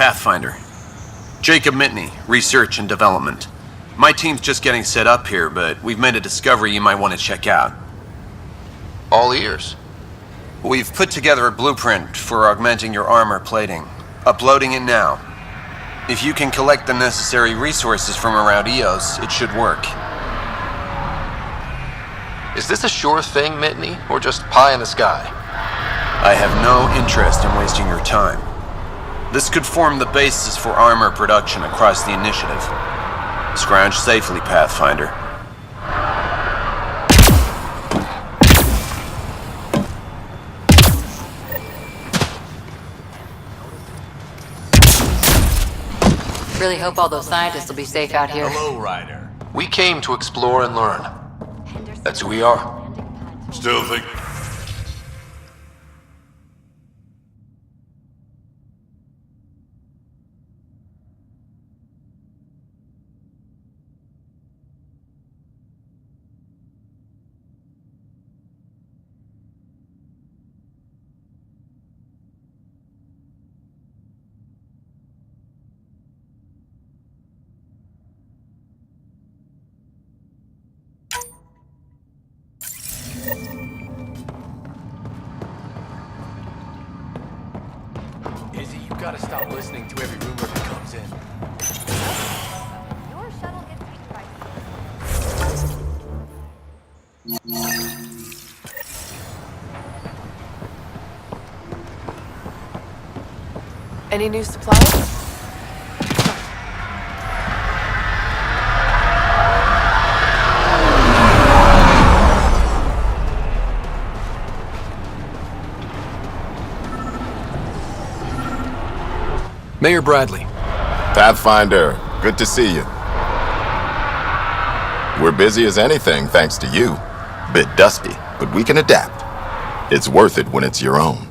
Pathfinder. Jacob Mitney, Research and Development. My team's just getting set up here, but we've made a discovery you might want to check out. All ears. We've put together a blueprint for augmenting your armor plating. Uploading it now. If you can collect the necessary resources from around EOS, it should work. Is this a sure thing, Mitney, or just pie in the sky? I have no interest in wasting your time. This could form the basis for armor production across the initiative. Scrounge safely, Pathfinder. Really hope all those scientists will be safe out here. Hello, Ryder. We came to explore and learn. That's who we are. Still think... Izzy, you gotta stop listening to every rumor that comes in. Your shuttle gets Any new supplies? Mayor Bradley. Pathfinder, good to see you. We're busy as anything thanks to you. Bit dusty, but we can adapt. It's worth it when it's your own.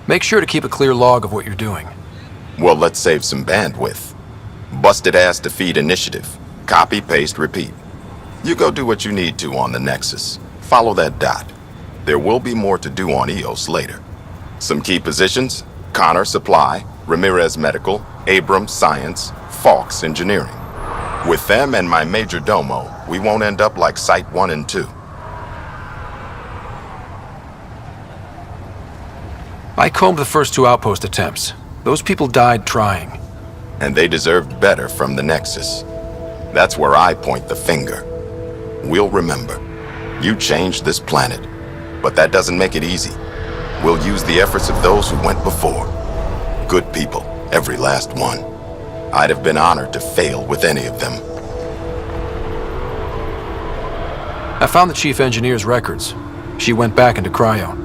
Make sure to keep a clear log of what you're doing. Well, let's save some bandwidth. Busted ass defeat initiative. Copy, paste, repeat. You go do what you need to on the Nexus. Follow that dot. There will be more to do on EOS later. Some key positions: Connor Supply, Ramirez Medical, Abrams Science, Fawkes Engineering. With them and my major domo, we won't end up like Site 1 and 2. I combed the first 2 outpost attempts. Those people died trying. And they deserved better from the Nexus. That's where I point the finger. We'll remember. You changed this planet. But that doesn't make it easy. We'll use the efforts of those who went before. Good people, every last one. I'd have been honored to fail with any of them. I found the chief engineer's records. She went back into cryo.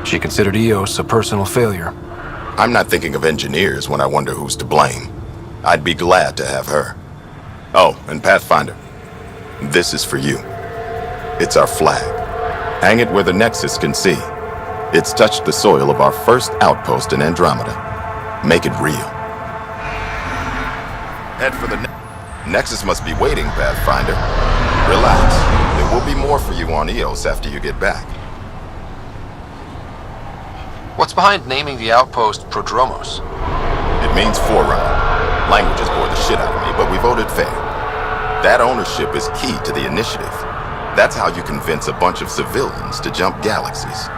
She considered EOS a personal failure. I'm not thinking of engineers when I wonder who's to blame. I'd be glad to have her. Oh, and Pathfinder, this is for you. It's our flag. Hang it where the Nexus can see. It's touched the soil of our first outpost in Andromeda. Make it real. Head for the Nexus must be waiting, Pathfinder. Relax. There will be more for you on EOS after you get back. What's behind naming the outpost Prodromos? It means forerunner. Languages bore the shit out of me, but we voted fair. That ownership is key to the initiative. That's how you convince a bunch of civilians to jump galaxies.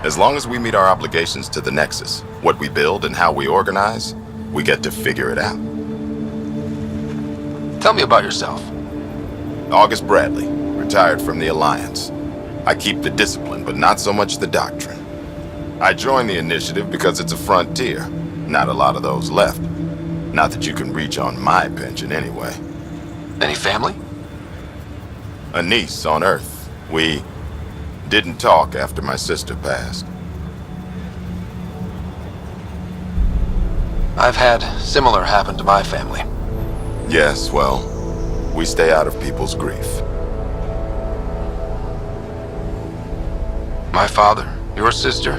As long as we meet our obligations to the Nexus, what we build and how we organize, we get to figure it out. Tell me about yourself. August Bradley, retired from the Alliance. I keep the discipline, but not so much the doctrine. I joined the initiative because it's a frontier. Not a lot of those left. Not that you can reach on my pension anyway. Any family? A niece on Earth. We didn't talk after my sister passed. I've had similar happen to my family. Yes, well, we stay out of people's grief. My father, your sister.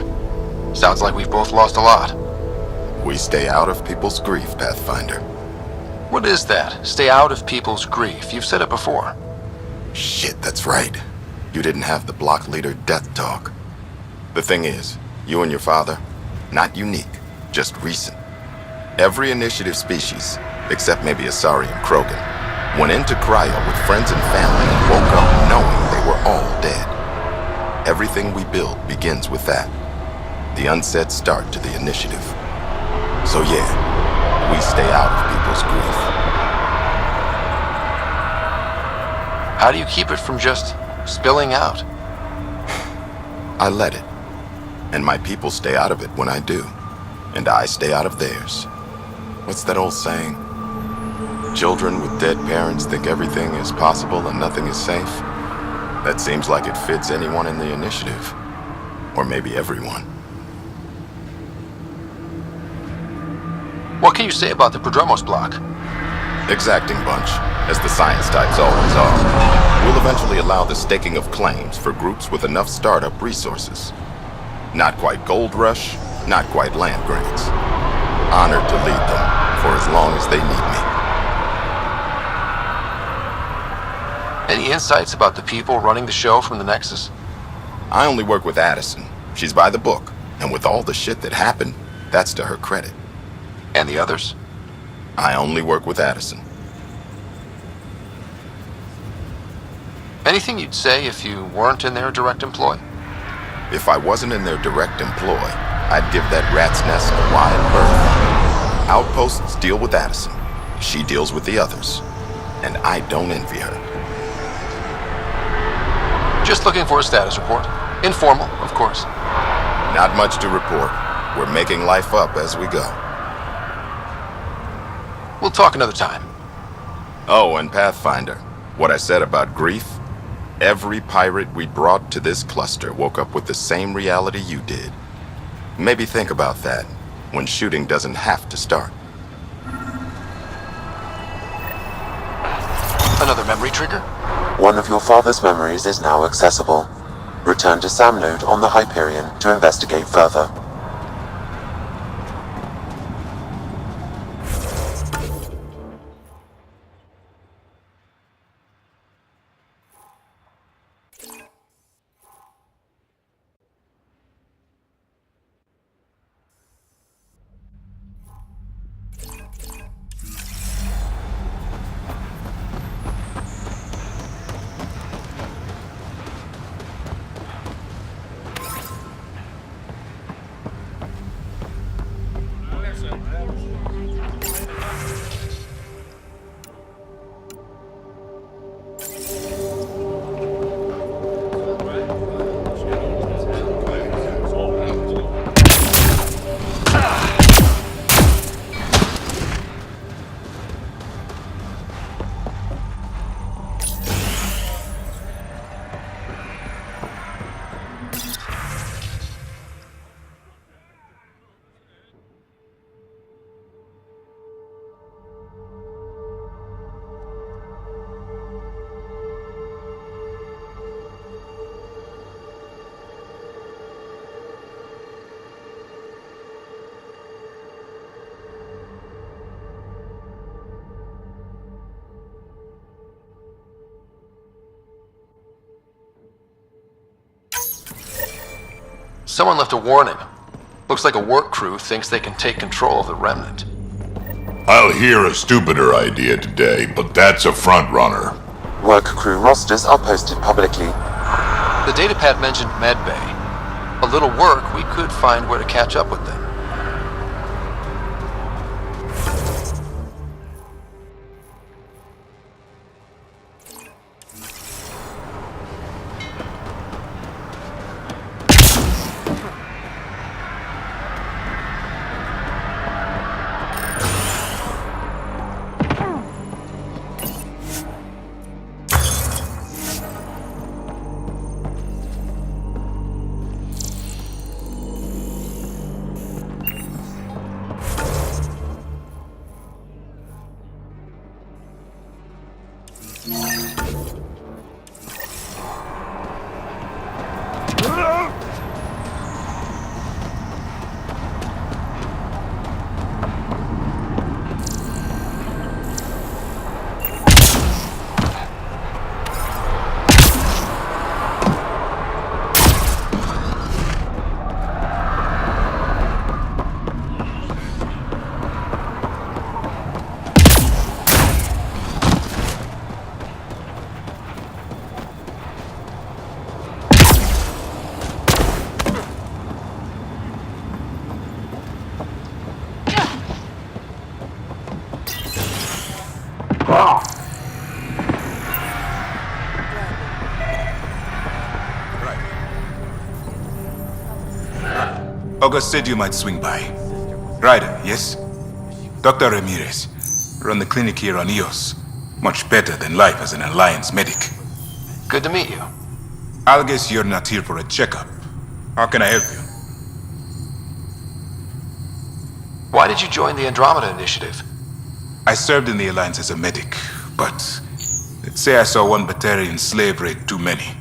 Sounds like we've both lost a lot. We stay out of people's grief, Pathfinder. What is that? Stay out of people's grief. You've said it before. Shit, that's right. You didn't have the block leader death talk. The thing is, You and your father, not unique, just recent. Every initiative species, except maybe Asari and Krogan, went into cryo with friends and family and woke up knowing they were all dead. Everything we build begins with that. The unsaid start to the initiative. So yeah, we stay out of people's grief. How do you keep it from just spilling out? I let it. And my people stay out of it when I do. And I stay out of theirs. What's that old saying? Children with dead parents think everything is possible and nothing is safe. That seems like it fits anyone in the initiative. Or maybe everyone. What can you say about the Prodromos block? Exacting bunch, as the science types always are. We'll eventually allow the staking of claims for groups with enough startup resources. Not quite gold rush, not quite land grants. Honored to lead them for as long as they need me. Any insights about the people running the show from the Nexus? I only work with Addison. She's by the book. And with all the shit that happened, that's to her credit. And the others? I only work with Addison. Anything you'd say if you weren't in their direct employ? If I wasn't in their direct employ, I'd give that rat's nest a wide berth. Outposts deal with Addison. She deals with the others. And I don't envy her. Just looking for a status report. Informal, of course. Not much to report. We're making life up as we go. We'll talk another time. Oh, and Pathfinder, what I said about grief? Every pirate we brought to this cluster woke up with the same reality you did. Maybe think about that when shooting doesn't have to start. Another memory trigger? One of your father's memories is now accessible. Return to Sam Node on the Hyperion to investigate further. Someone left a warning. Looks like a work crew thinks they can take control of the remnant. I'll hear a stupider idea today, but that's a front runner. Work crew rosters are posted publicly. The datapad mentioned medbay. A little work, we could find where to catch up with them. August said you might swing by. Ryder, yes? Dr. Ramirez. Run the clinic here on Eos. Much better than life as an Alliance medic. Good to meet you. I'll guess you're not here for a checkup. How can I help you? Why did you join the Andromeda initiative? I served in the Alliance as a medic, but let's say I saw one Batarian slave raid too many.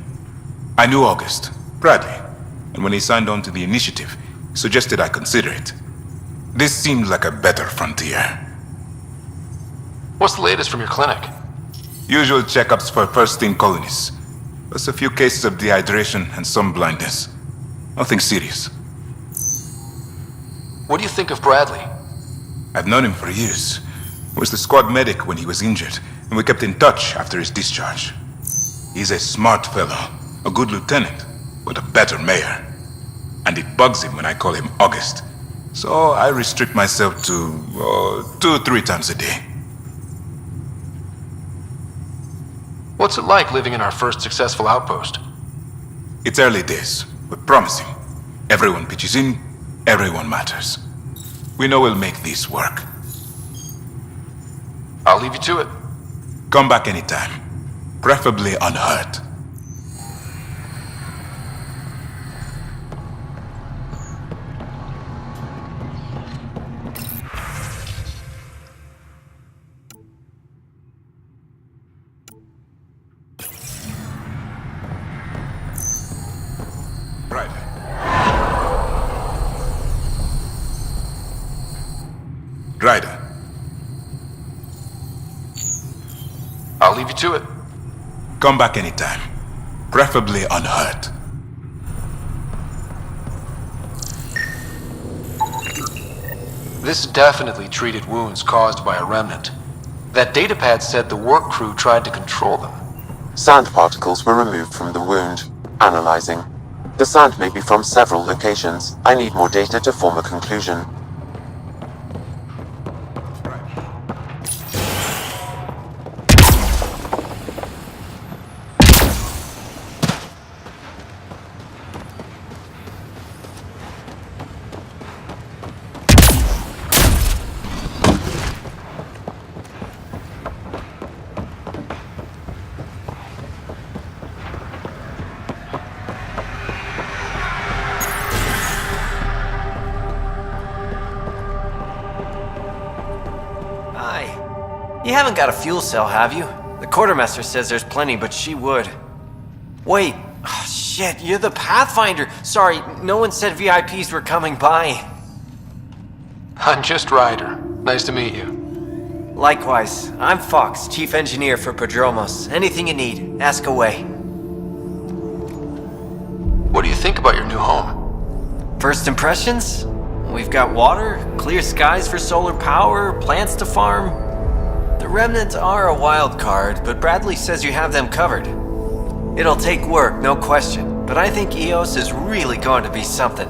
I knew August, Bradley, and when he signed on to the initiative, he suggested I consider it. This seemed like a better frontier. What's the latest from your clinic? Usual checkups for first-in colonists. Plus a few cases of dehydration and some blindness. Nothing serious. What do you think of Bradley? I've known him for years. He was the squad medic when he was injured, and we kept in touch after his discharge. He's a smart fellow, a good lieutenant, but a better mayor. And it bugs him when I call him August. So I restrict myself to 2-3 times a day. What's it like living in our first successful outpost? It's early days, but promising. Everyone pitches in, everyone matters. We know we'll make this work. I'll leave you to it. Come back anytime, preferably unhurt. Right. Ryder. I'll leave you to it. Come back anytime, preferably unhurt. This definitely treated wounds caused by a remnant. That datapad said the work crew tried to control them. Sand particles were removed from the wound. Analyzing. The sand may be from several locations. I need more data to form a conclusion. You haven't got a fuel cell, have you? The quartermaster says there's plenty, but she would. Wait. Oh, shit, you're the Pathfinder. Sorry, no one said VIPs were coming by. I'm just Ryder. Nice to meet you. Likewise. I'm Fox, chief engineer for Prodromos. Anything you need, ask away. What do you think about your new home? First impressions? We've got water, clear skies for solar power, plants to farm. The remnants are a wild card, but Bradley says you have them covered. It'll take work, no question, but I think Eos is really going to be something.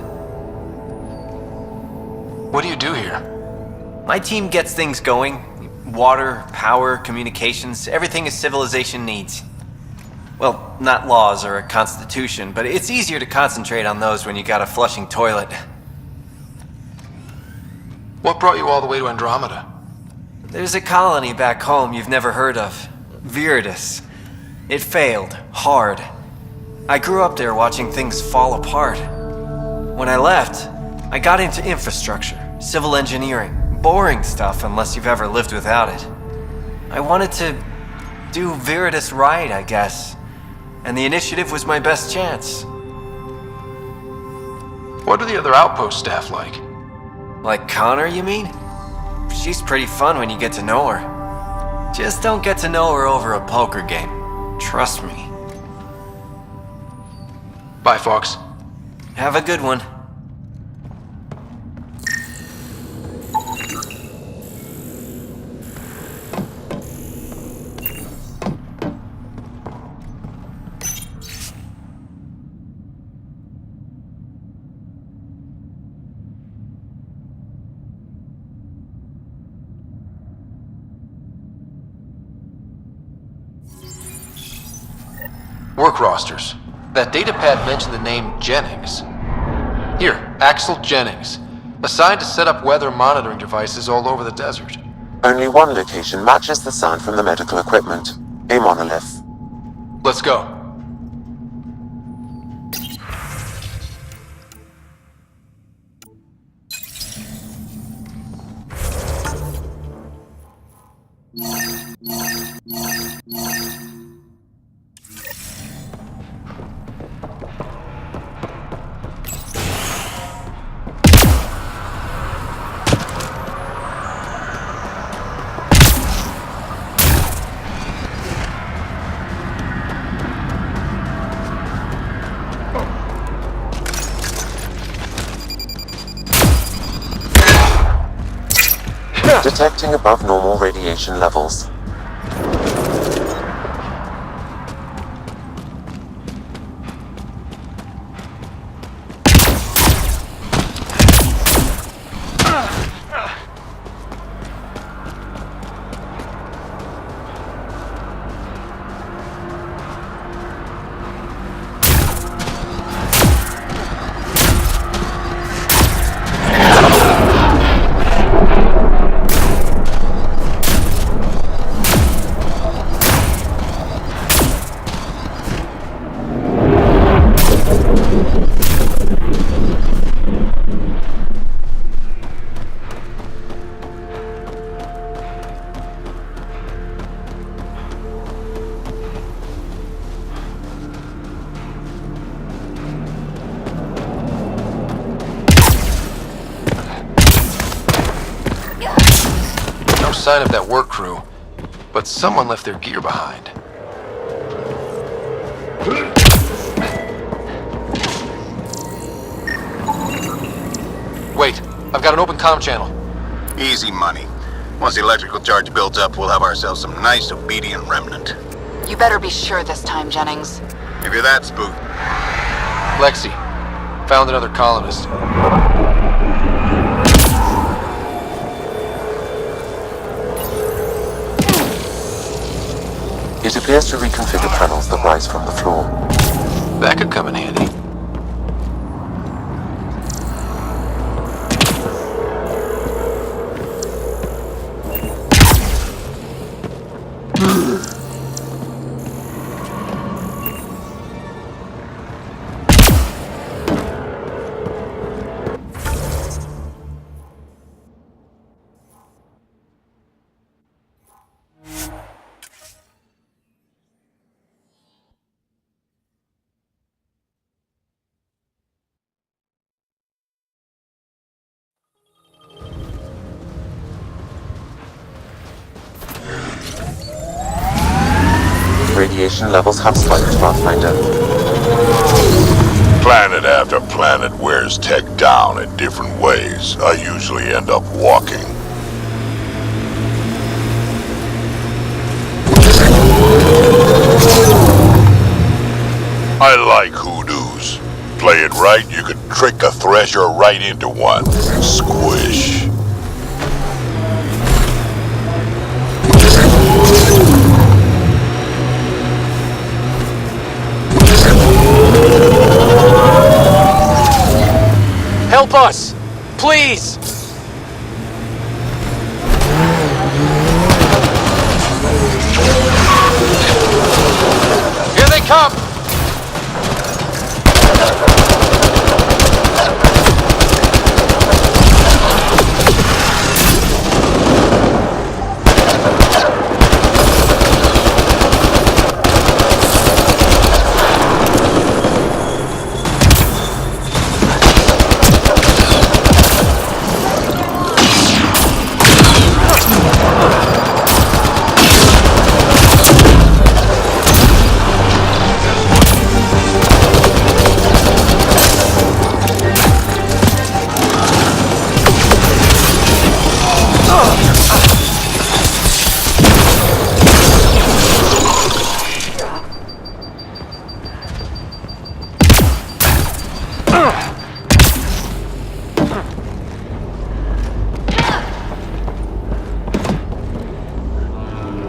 What do you do here? My team gets things going. Water, power, communications, everything a civilization needs. Well, not laws or a constitution, but it's easier to concentrate on those when you got a flushing toilet. What brought you all the way to Andromeda? There's a colony back home you've never heard of. Viridis. It failed. Hard. I grew up there watching things fall apart. When I left, I got into infrastructure, civil engineering. Boring stuff unless you've ever lived without it. I wanted to do Viridis right, I guess. And the initiative was my best chance. What are the other outpost staff like? Like Connor, you mean? She's pretty fun when you get to know her. Just don't get to know her over a poker game. Trust me. Bye, Fox. Have a good one. Work rosters. That datapad mentioned the name Jennings. Here, Axel Jennings. Assigned to set up weather monitoring devices all over the desert. Only one location matches the sound from the medical equipment. A monolith. Let's go. Detecting above normal radiation levels. No sign of that work crew, but someone left their gear behind. Wait, I've got an open comm channel. Easy money. Once the electrical charge builds up, we'll have ourselves some nice obedient remnant. You better be sure this time, Jennings. If you're that spooked. Lexi, found another colonist. It appears to reconfigure panels that rise from the floor. That could come in handy. Radiation levels have spiked, Pathfinder. Planet after planet wears tech down in different ways. I usually end up walking. I like hoodoos. Play it right, you could trick a thresher right into one. Squish. Help us! Please! Here they come!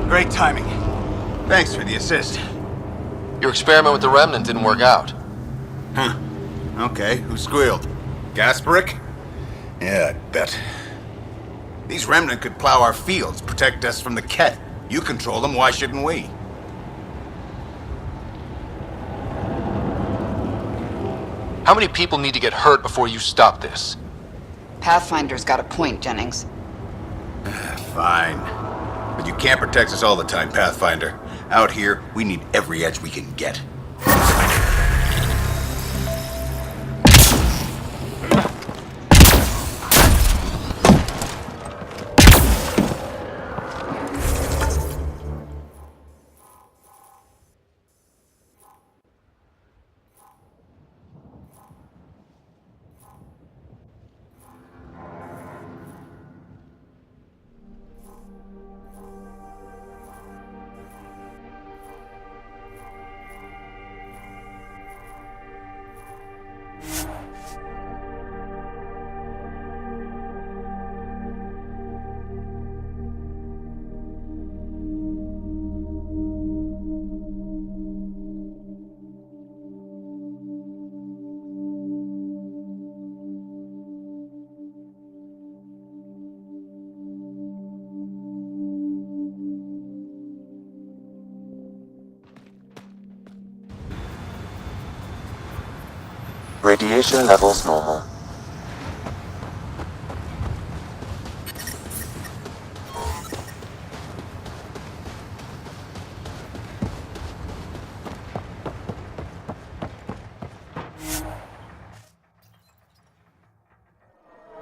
Great timing. Thanks for the assist. Your experiment with the remnant didn't work out. Huh. Okay, who squealed? Gasparic? Yeah, I bet. These remnant could plow our fields, protect us from the Ket. You control them, why shouldn't we? How many people need to get hurt before you stop this? Pathfinder's got a point, Jennings. Fine. But you can't protect us all the time, Pathfinder. Out here, we need every edge we can get. Radiation levels normal.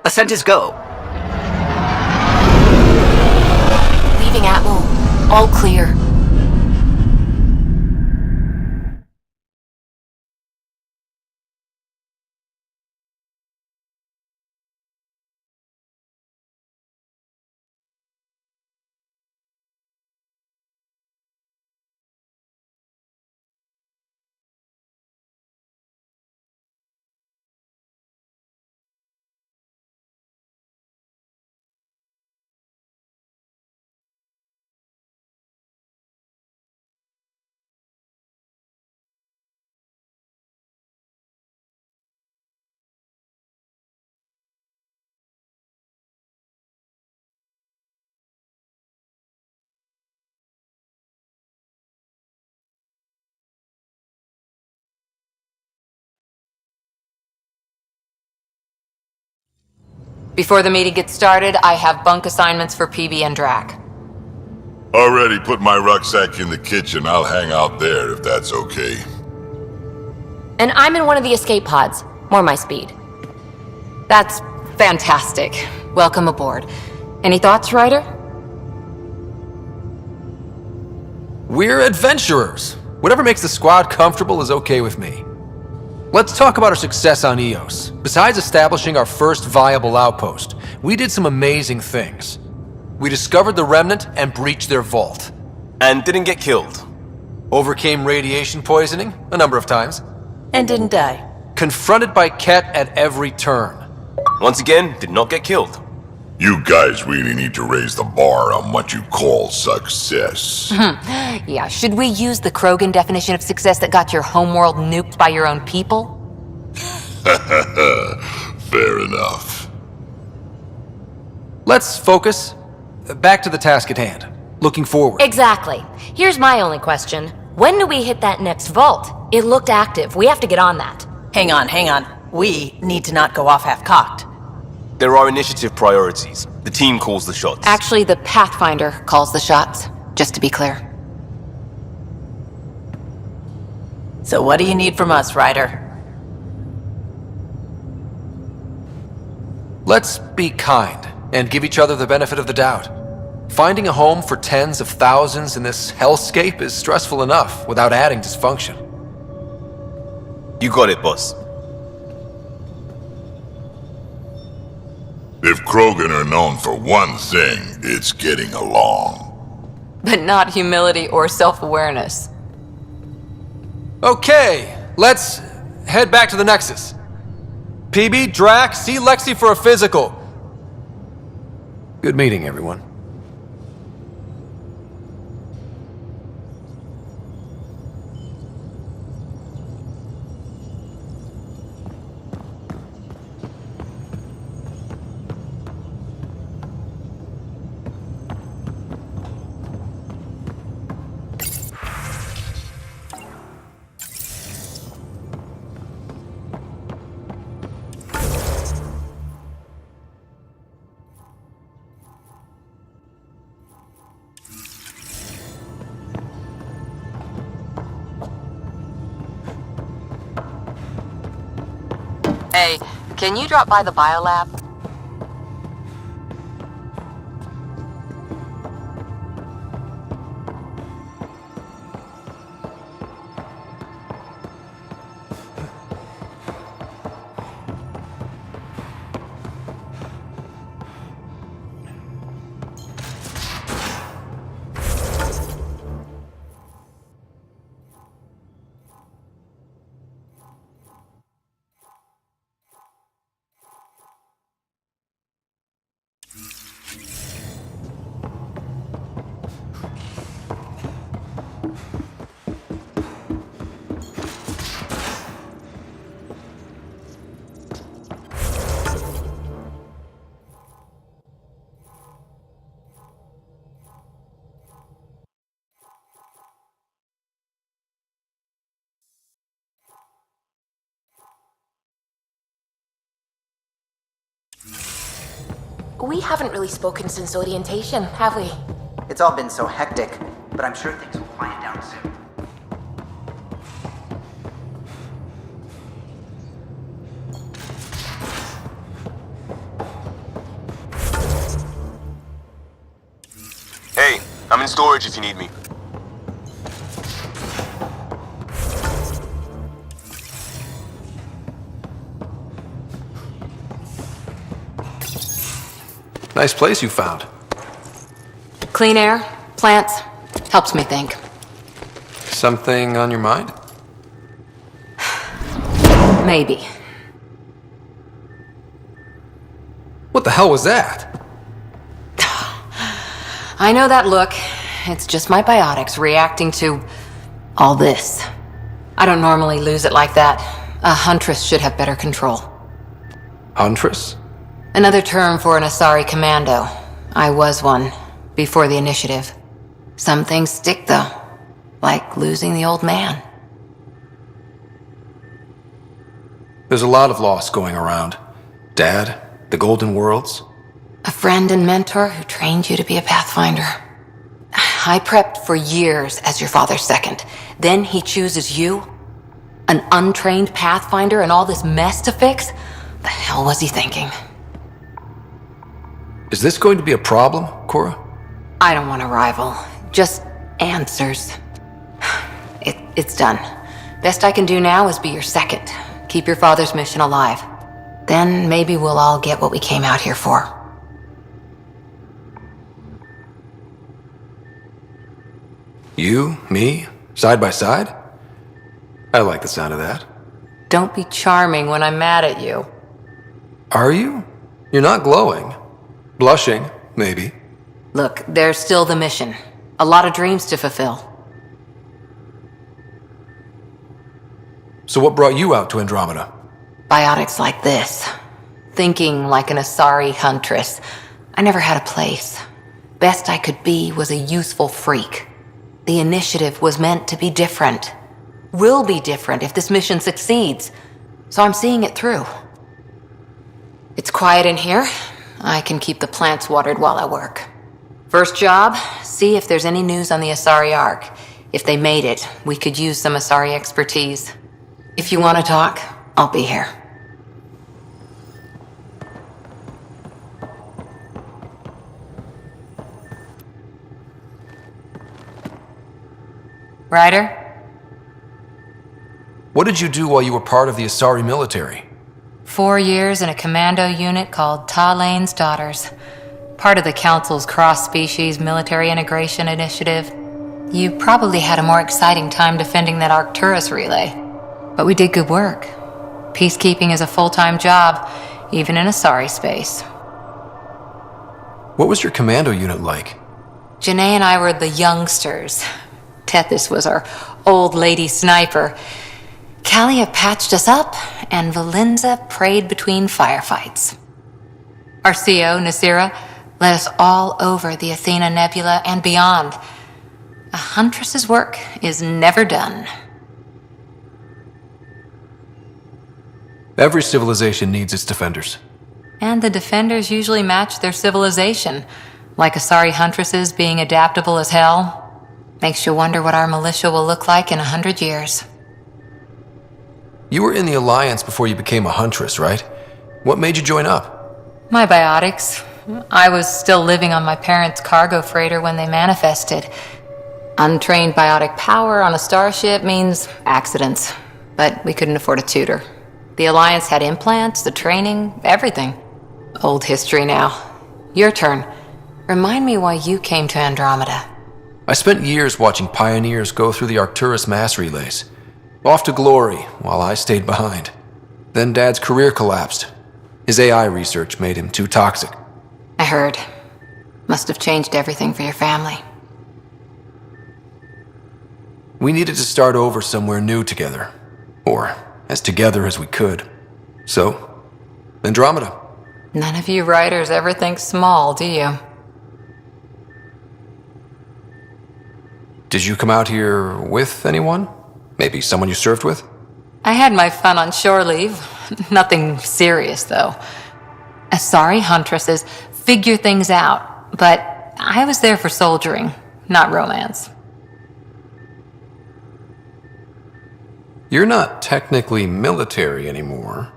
Ascent is go. Leaving Atmo. All clear. Before the meeting gets started, I have bunk assignments for PB and Drac. Already put my rucksack in the kitchen. I'll hang out there if that's okay. And I'm in one of the escape pods. More my speed. That's fantastic. Welcome aboard. Any thoughts, Ryder? We're adventurers. Whatever makes the squad comfortable is okay with me. Let's talk about our success on Eos. Besides establishing our first viable outpost, we did some amazing things. We discovered the Remnant and breached their vault. And didn't get killed. Overcame radiation poisoning a number of times. And didn't die. Confronted by Ket at every turn. Once again, did not get killed. You guys really need to raise the bar on what you call success. Yeah, should we use the Krogan definition of success that got your homeworld nuked by your own people? Fair enough. Let's focus. Back to the task at hand. Looking forward. Exactly. Here's my only question. When do we hit that next vault? It looked active. We have to get on that. Hang on. We need to not go off half-cocked. There are initiative priorities. The team calls the shots. Actually, the Pathfinder calls the shots, just to be clear. So what do you need from us, Ryder? Let's be kind and give each other the benefit of the doubt. Finding a home for tens of thousands in this hellscape is stressful enough without adding dysfunction. You got it, boss. If Krogan are known for one thing, it's getting along. But not humility or self-awareness. Okay, let's head back to the Nexus. PB, Drac, see Lexi for a physical. Good meeting, everyone. Hey, can you drop by the biolab? We haven't really spoken since orientation, have we? It's all been so hectic, but I'm sure things will quiet down soon. Hey, I'm in storage if you need me. Nice place you found. Clean air, plants, helps me think. Something on your mind? Maybe. What the hell was that? I know that look. It's just my biotics reacting to all this. I don't normally lose it like that. A huntress should have better control. Huntress? Another term for an Asari commando. I was one, before the initiative. Some things stick, though. Like losing the old man. There's a lot of loss going around. Dad, the Golden Worlds. A friend and mentor who trained you to be a pathfinder. I prepped for years as your father's second. Then he chooses you? An untrained pathfinder and all this mess to fix? The hell was he thinking? Is this going to be a problem, Cora? I don't want a rival. Just answers. It's done. Best I can do now is be your second. Keep your father's mission alive. Then maybe we'll all get what we came out here for. You, me, side by side? I like the sound of that. Don't be charming when I'm mad at you. Are you? You're not glowing. Blushing, maybe. Look, there's still the mission. A lot of dreams to fulfill. So what brought you out to Andromeda? Biotics like this. Thinking like an Asari huntress. I never had a place. Best I could be was a useful freak. The initiative was meant to be different. Will be different if this mission succeeds. So I'm seeing it through. It's quiet in here. I can keep the plants watered while I work. First job, see if there's any news on the Asari Ark. If they made it, we could use some Asari expertise. If you want to talk, I'll be here. Ryder? What did you do while you were part of the Asari military? 4 years in a commando unit called Talane's Daughters. Part of the Council's cross-species military integration initiative. You probably had a more exciting time defending that Arcturus relay. But we did good work. Peacekeeping is a full-time job, even in Asari space. What was your commando unit like? Janae and I were the youngsters. Tethys was our old lady sniper. Kalia patched us up, and Valenza prayed between firefights. Our CO, Nasira, led us all over the Athena Nebula and beyond. A huntress's work is never done. Every civilization needs its defenders. And the defenders usually match their civilization, like Asari huntresses being adaptable as hell. Makes you wonder what our militia will look like in 100 years. You were in the Alliance before you became a huntress, right? What made you join up? My biotics. I was still living on my parents' cargo freighter when they manifested. Untrained biotic power on a starship means accidents, but we couldn't afford a tutor. The Alliance had implants, the training, everything. Old history now. Your turn. Remind me why you came to Andromeda. I spent years watching pioneers go through the Arcturus mass relays. Off to glory, while I stayed behind. Then Dad's career collapsed. His AI research made him too toxic. I heard. Must have changed everything for your family. We needed to start over somewhere new together. Or as together as we could. So, Andromeda. None of you writers ever think small, do you? Did you come out here with anyone? Maybe someone you served with? I had my fun on shore leave. Nothing serious, though. Asari huntresses figure things out, but I was there for soldiering, not romance. You're not technically military anymore.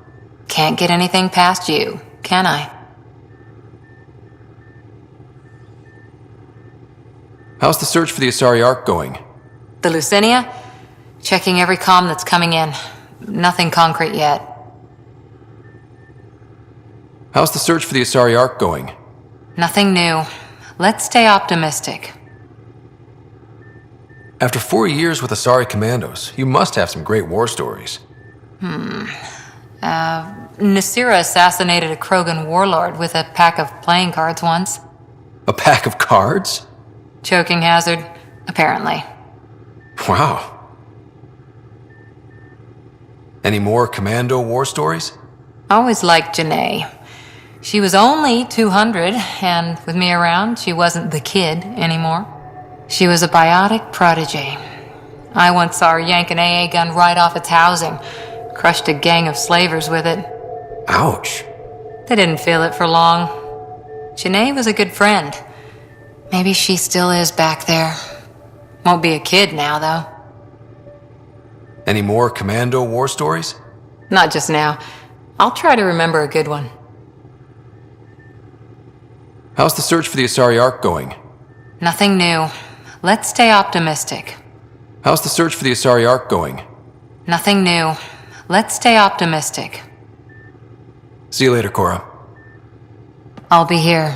Can't get anything past you, can I? How's the search for the Asari Ark going? The Lucinia? Checking every comm that's coming in. Nothing concrete yet. How's the search for the Asari Ark going? Nothing new. Let's stay optimistic. After 4 years with Asari commandos, you must have some great war stories. Nasira assassinated a Krogan warlord with a pack of playing cards once. A pack of cards? Choking hazard, apparently. Wow. Any more commando war stories? Always liked Janae. She was only 200, and with me around, she wasn't the kid anymore. She was a biotic prodigy. I once saw her yank an AA gun right off its housing, crushed a gang of slavers with it. Ouch. They didn't feel it for long. Janae was a good friend. Maybe she still is back there. Won't be a kid now, though. Any more commando war stories? Not just now. I'll try to remember a good one. How's the search for the Asari Ark going? Nothing new. Let's stay optimistic. How's the search for the Asari Ark going? Nothing new. Let's stay optimistic. See you later, Cora. I'll be here.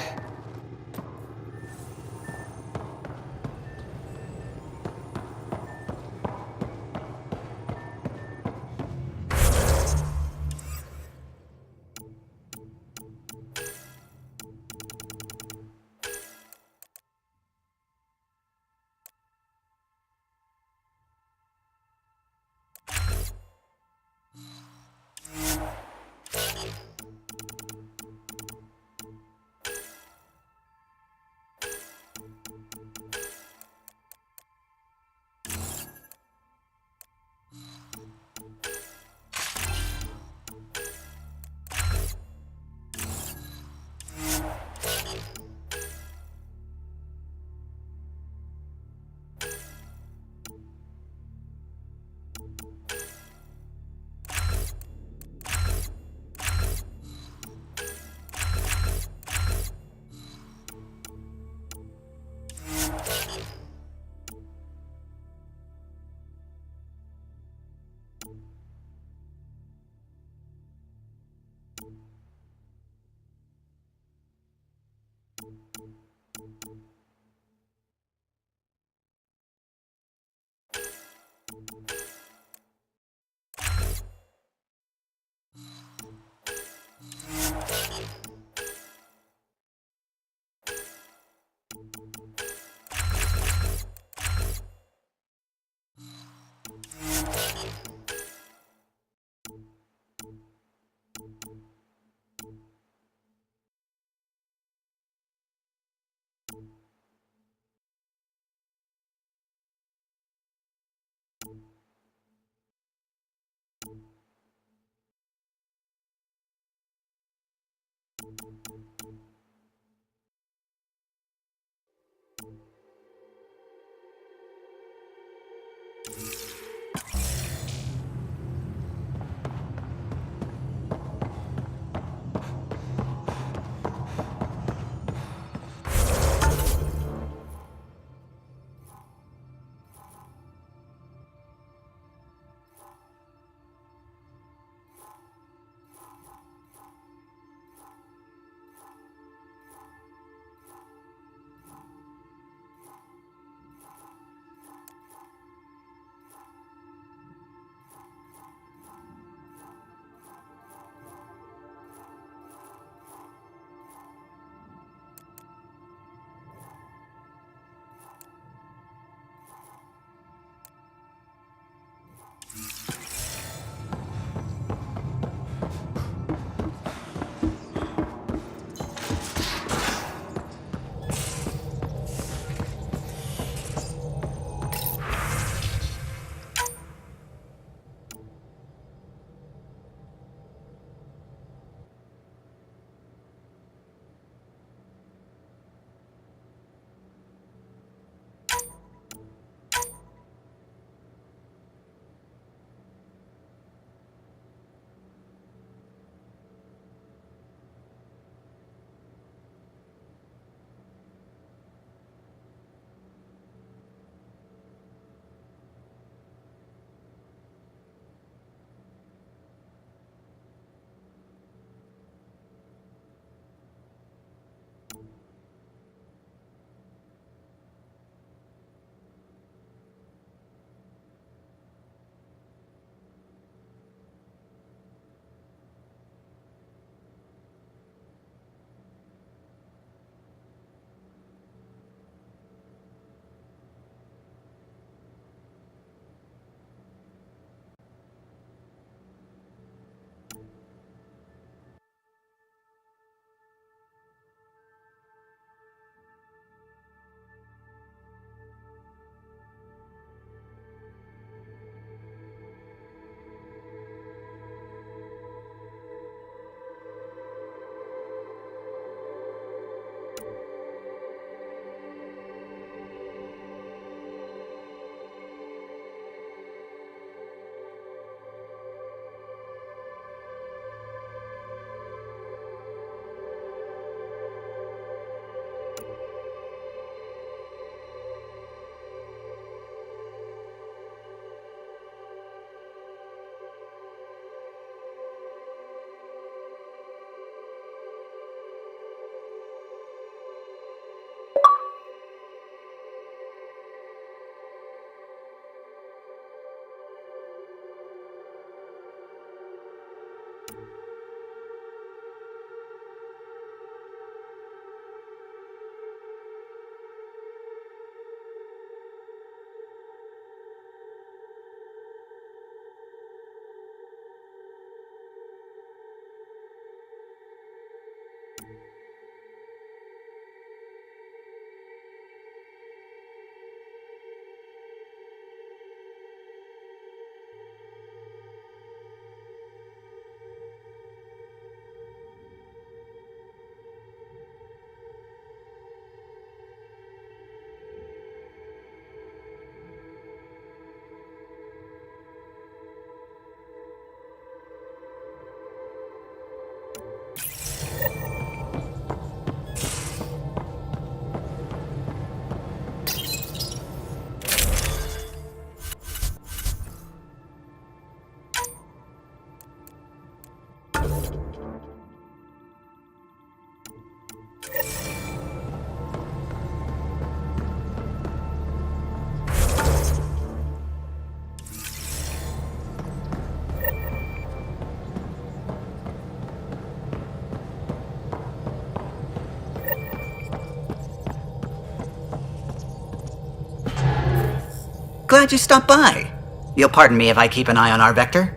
glad you stopped by. You'll pardon me if I keep an eye on our vector?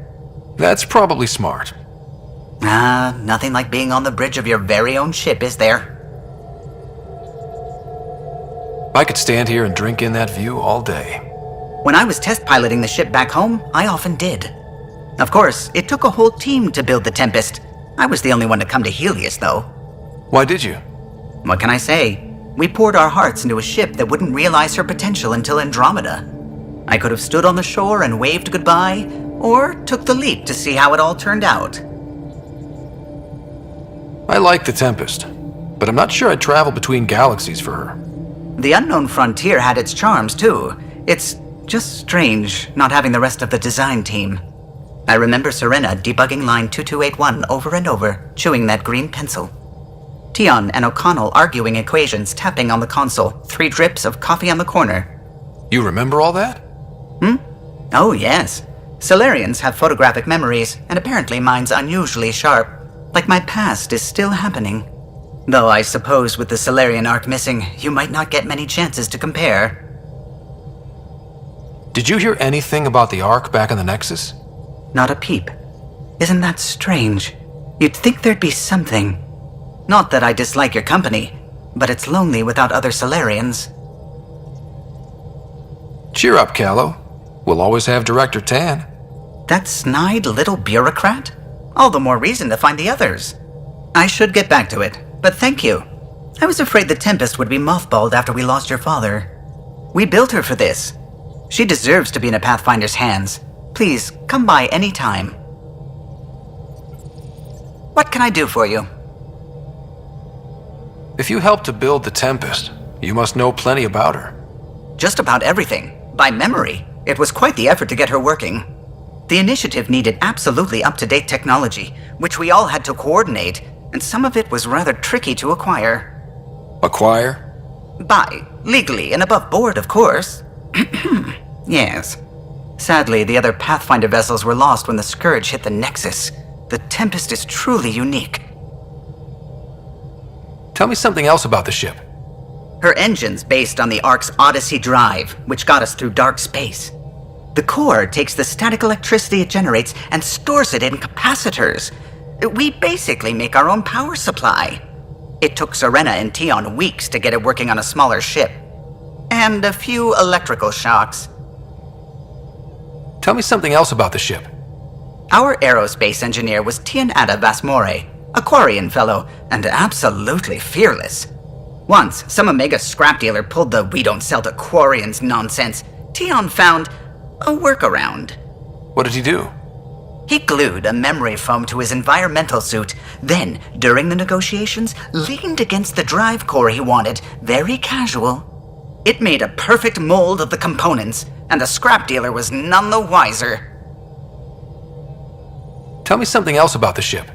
That's probably smart. Nothing like being on the bridge of your very own ship, is there? I could stand here and drink in that view all day. When I was test piloting the ship back home, I often did. Of course, it took a whole team to build the Tempest. I was the only one to come to Helios, though. Why did you? What can I say? We poured our hearts into a ship that wouldn't realize her potential until Andromeda. I could have stood on the shore and waved goodbye, or took the leap to see how it all turned out. I like the Tempest, but I'm not sure I'd travel between galaxies for her. The unknown frontier had its charms, too. It's just strange not having the rest of the design team. I remember Serena debugging line 2281 over and over, chewing that green pencil. Tion and O'Connell arguing equations, tapping on the console, 3 drips of coffee on the corner. You remember all that? Oh, yes. Solarians have photographic memories, and apparently mine's unusually sharp. Like my past is still happening. Though I suppose with the Solarian arc missing, you might not get many chances to compare. Did you hear anything about the Ark back in the Nexus? Not a peep. Isn't that strange? You'd think there'd be something. Not that I dislike your company, but it's lonely without other Solarians. Cheer up, Callow. We'll always have Director Tan. That snide little bureaucrat? All the more reason to find the others. I should get back to it, but thank you. I was afraid the Tempest would be mothballed after we lost your father. We built her for this. She deserves to be in a Pathfinder's hands. Please, come by any time. What can I do for you? If you helped to build the Tempest, you must know plenty about her. Just about everything. By memory. It was quite the effort to get her working. The initiative needed absolutely up-to-date technology, which we all had to coordinate, and some of it was rather tricky to acquire. Acquire? Buy. Legally and above board, of course. Yes. Sadly, the other Pathfinder vessels were lost when the Scourge hit the Nexus. The Tempest is truly unique. Tell me something else about the ship. Her engine's based on the Ark's Odyssey drive, which got us through dark space. The core takes the static electricity it generates and stores it in capacitors. We basically make our own power supply. It took Serena and Tion weeks to get it working on a smaller ship. And a few electrical shocks. Tell me something else about the ship. Our aerospace engineer was Tianada Vasmore, a Quarian fellow, and absolutely fearless. Once, some Omega scrap dealer pulled the "we don't sell to Quarians" nonsense. Tion found a workaround. What did he do? He glued a memory foam to his environmental suit, then, during the negotiations, leaned against the drive core he wanted, very casual. It made a perfect mold of the components, and the scrap dealer was none the wiser. Tell me something else about the ship.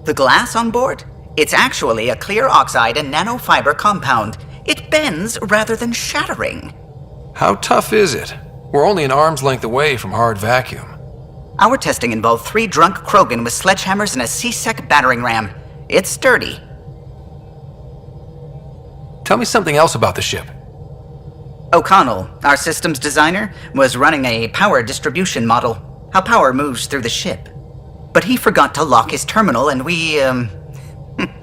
The glass on board? It's actually a clear oxide and nanofiber compound. It bends rather than shattering. How tough is it? We're only an arm's length away from hard vacuum. Our testing involved 3 drunk Krogan with sledgehammers and a C-Sec battering ram. It's sturdy. Tell me something else about the ship. O'Connell, our systems designer, was running a power distribution model, how power moves through the ship. But he forgot to lock his terminal and we,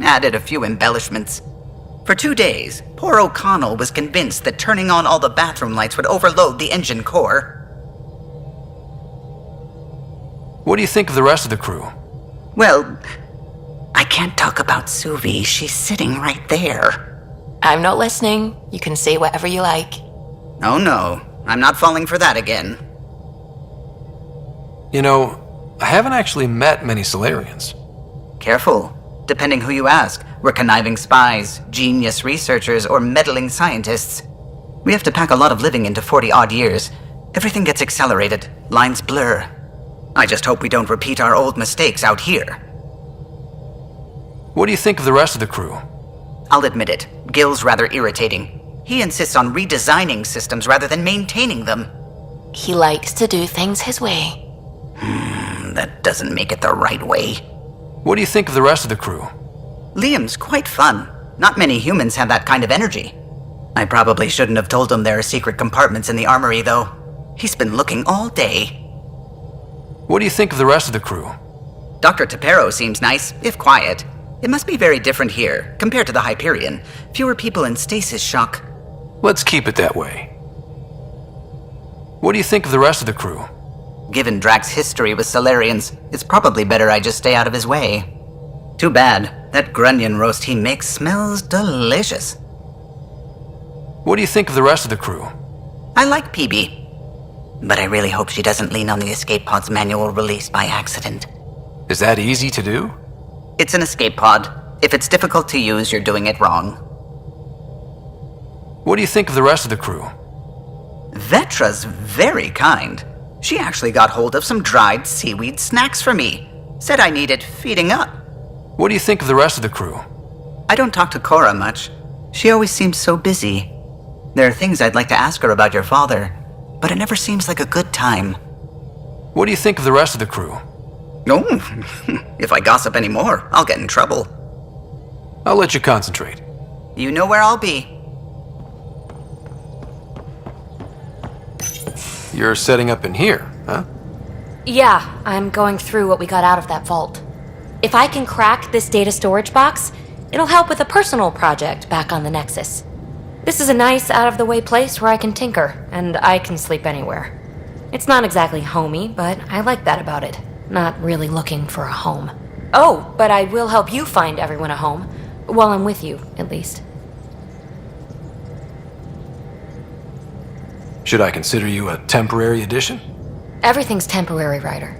added a few embellishments. For 2 days, poor O'Connell was convinced that turning on all the bathroom lights would overload the engine core. What do you think of the rest of the crew? Well, I can't talk about Suvi. She's sitting right there. I'm not listening. You can say whatever you like. Oh no, I'm not falling for that again. You know, I haven't actually met many Solarians. Careful. Depending who you ask, we're conniving spies, genius researchers, or meddling scientists. We have to pack a lot of living into 40-odd years. Everything gets accelerated, lines blur. I just hope we don't repeat our old mistakes out here. What do you think of the rest of the crew? I'll admit it, Gil's rather irritating. He insists on redesigning systems rather than maintaining them. He likes to do things his way. That doesn't make it the right way. What do you think of the rest of the crew? Liam's quite fun. Not many humans have that kind of energy. I probably shouldn't have told him there are secret compartments in the armory, though. He's been looking all day. What do you think of the rest of the crew? Dr. Tapero seems nice, if quiet. It must be very different here, compared to the Hyperion. Fewer people in stasis shock. Let's keep it that way. What do you think of the rest of the crew? Given Drax's history with Solarians, it's probably better I just stay out of his way. Too bad. That grunion roast he makes smells delicious. What do you think of the rest of the crew? I like PB. But I really hope she doesn't lean on the escape pod's manual release by accident. Is that easy to do? It's an escape pod. If it's difficult to use, you're doing it wrong. What do you think of the rest of the crew? Vetra's very kind. She actually got hold of some dried seaweed snacks for me. Said I needed feeding up. What do you think of the rest of the crew? I don't talk to Cora much. She always seems so busy. There are things I'd like to ask her about your father, but it never seems like a good time. What do you think of the rest of the crew? No, if I gossip anymore, I'll get in trouble. I'll let you concentrate. You know where I'll be. You're setting up in here, huh? Yeah, I'm going through what we got out of that vault. If I can crack this data storage box, it'll help with a personal project back on the Nexus. This is a nice, out-of-the-way place where I can tinker, and I can sleep anywhere. It's not exactly homey, but I like that about it. Not really looking for a home. Oh, but I will help you find everyone a home. While I'm with you, at least. Should I consider you a temporary addition? Everything's temporary, Ryder.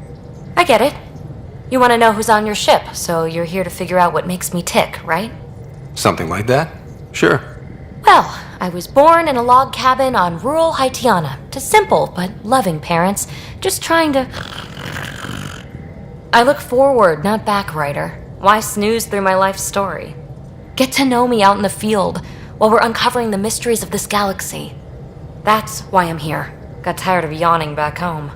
I get it. You want to know who's on your ship, so you're here to figure out what makes me tick, right? Something like that? Sure. Well, I was born in a log cabin on rural Haitiana to simple but loving parents, just trying to... I look forward, not back, Ryder. Why snooze through my life story? Get to know me out in the field while we're uncovering the mysteries of this galaxy. That's why I'm here. Got tired of yawning back home.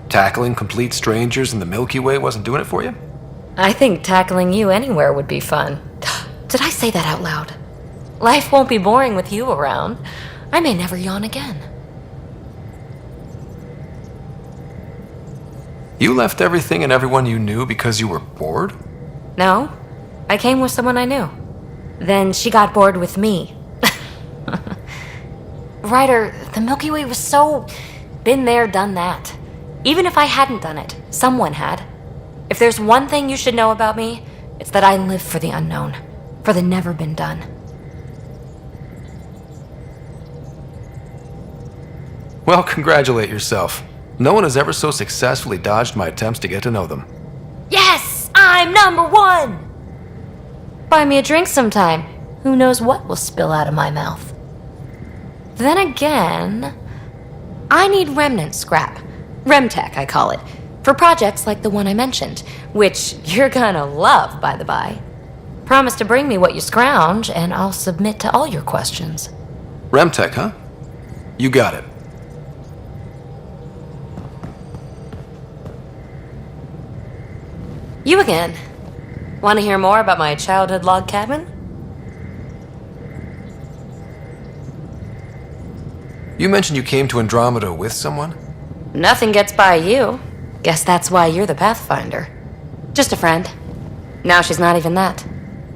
Tackling complete strangers in the Milky Way wasn't doing it for you? I think tackling you anywhere would be fun. Did I say that out loud? Life won't be boring with you around. I may never yawn again. You left everything and everyone you knew because you were bored? No, I came with someone I knew. Then she got bored with me. Ryder, the Milky Way was so... been there, done that. Even if I hadn't done it, someone had. If there's one thing you should know about me, it's that I live for the unknown. For the never been done. Well, congratulate yourself. No one has ever so successfully dodged my attempts to get to know them. Yes! I'm #1! Buy me a drink sometime. Who knows what will spill out of my mouth. Then again, I need remnant scrap. Remtech, I call it. For projects like the one I mentioned, which you're gonna love, by the by. Promise to bring me what you scrounge, and I'll submit to all your questions. Remtech, huh? You got it. You again. Want to hear more about my childhood log cabin? You mentioned you came to Andromeda with someone? Nothing gets by you. Guess that's why you're the Pathfinder. Just a friend. Now she's not even that.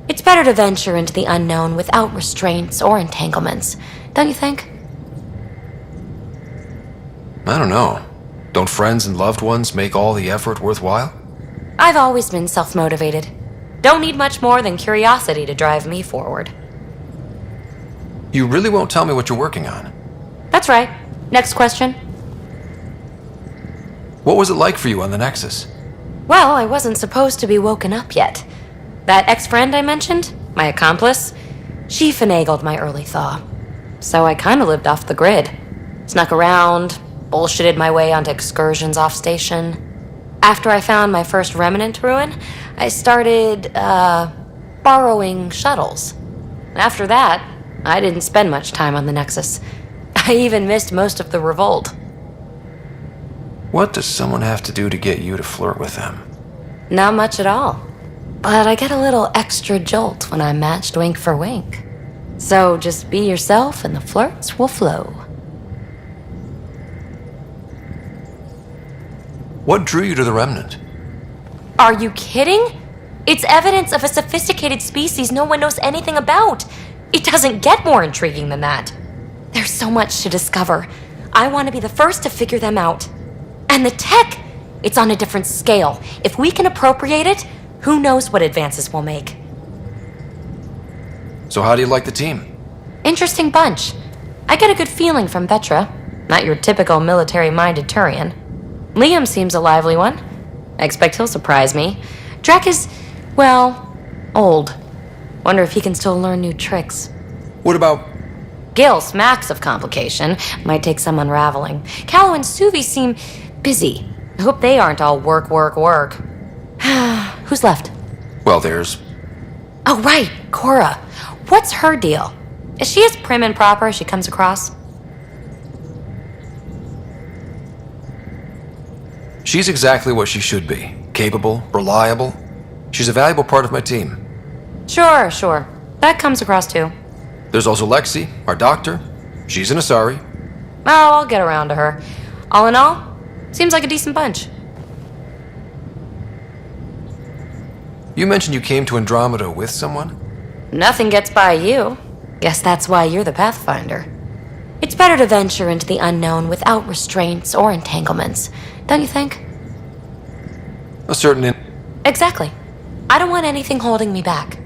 It's better to venture into the unknown without restraints or entanglements, don't you think? I don't know. Don't friends and loved ones make all the effort worthwhile? I've always been self-motivated. Don't need much more than curiosity to drive me forward. You really won't tell me what you're working on? That's right. Next question. What was it like for you on the Nexus? Well, I wasn't supposed to be woken up yet. That ex-friend I mentioned, my accomplice, she finagled my early thaw. So I kinda lived off the grid. Snuck around, bullshitted my way onto excursions off station. After I found my first remnant ruin, I started, borrowing shuttles. After that, I didn't spend much time on the Nexus. I even missed most of the revolt. What does someone have to do to get you to flirt with them? Not much at all. But I get a little extra jolt when I'm matched wink for wink. So just be yourself and the flirts will flow. What drew you to the Remnant? Are you kidding? It's evidence of a sophisticated species no one knows anything about. It doesn't get more intriguing than that. There's so much to discover. I want to be the first to figure them out. And the tech, it's on a different scale. If we can appropriate it, who knows what advances we'll make. So how do you like the team? Interesting bunch. I get a good feeling from Vetra. Not your typical military-minded Turian. Liam seems a lively one. I expect he'll surprise me. Drek is, well, old. Wonder if he can still learn new tricks. What about... Gil smacks of complication. Might take some unraveling. Callow and Suvi seem busy. I hope they aren't all work. Who's left? Well, there's... Oh, right, Cora. What's her deal? Is she as prim and proper as she comes across? She's exactly what she should be. Capable, reliable. She's a valuable part of my team. Sure. That comes across too. There's also Lexi, our doctor. She's an Asari. Oh, I'll get around to her. All in all, seems like a decent bunch. You mentioned you came to Andromeda with someone? Nothing gets by you. Guess that's why you're the Pathfinder. It's better to venture into the unknown without restraints or entanglements, don't you think? A certain... Exactly. I don't want anything holding me back.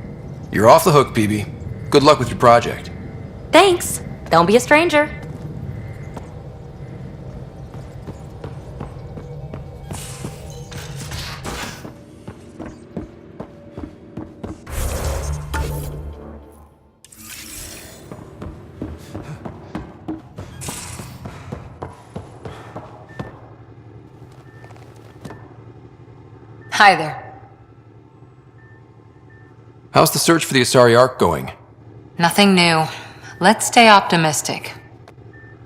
You're off the hook, PB. Good luck with your project. Thanks. Don't be a stranger. Hi there. How's the search for the Asari Ark going? Nothing new. Let's stay optimistic.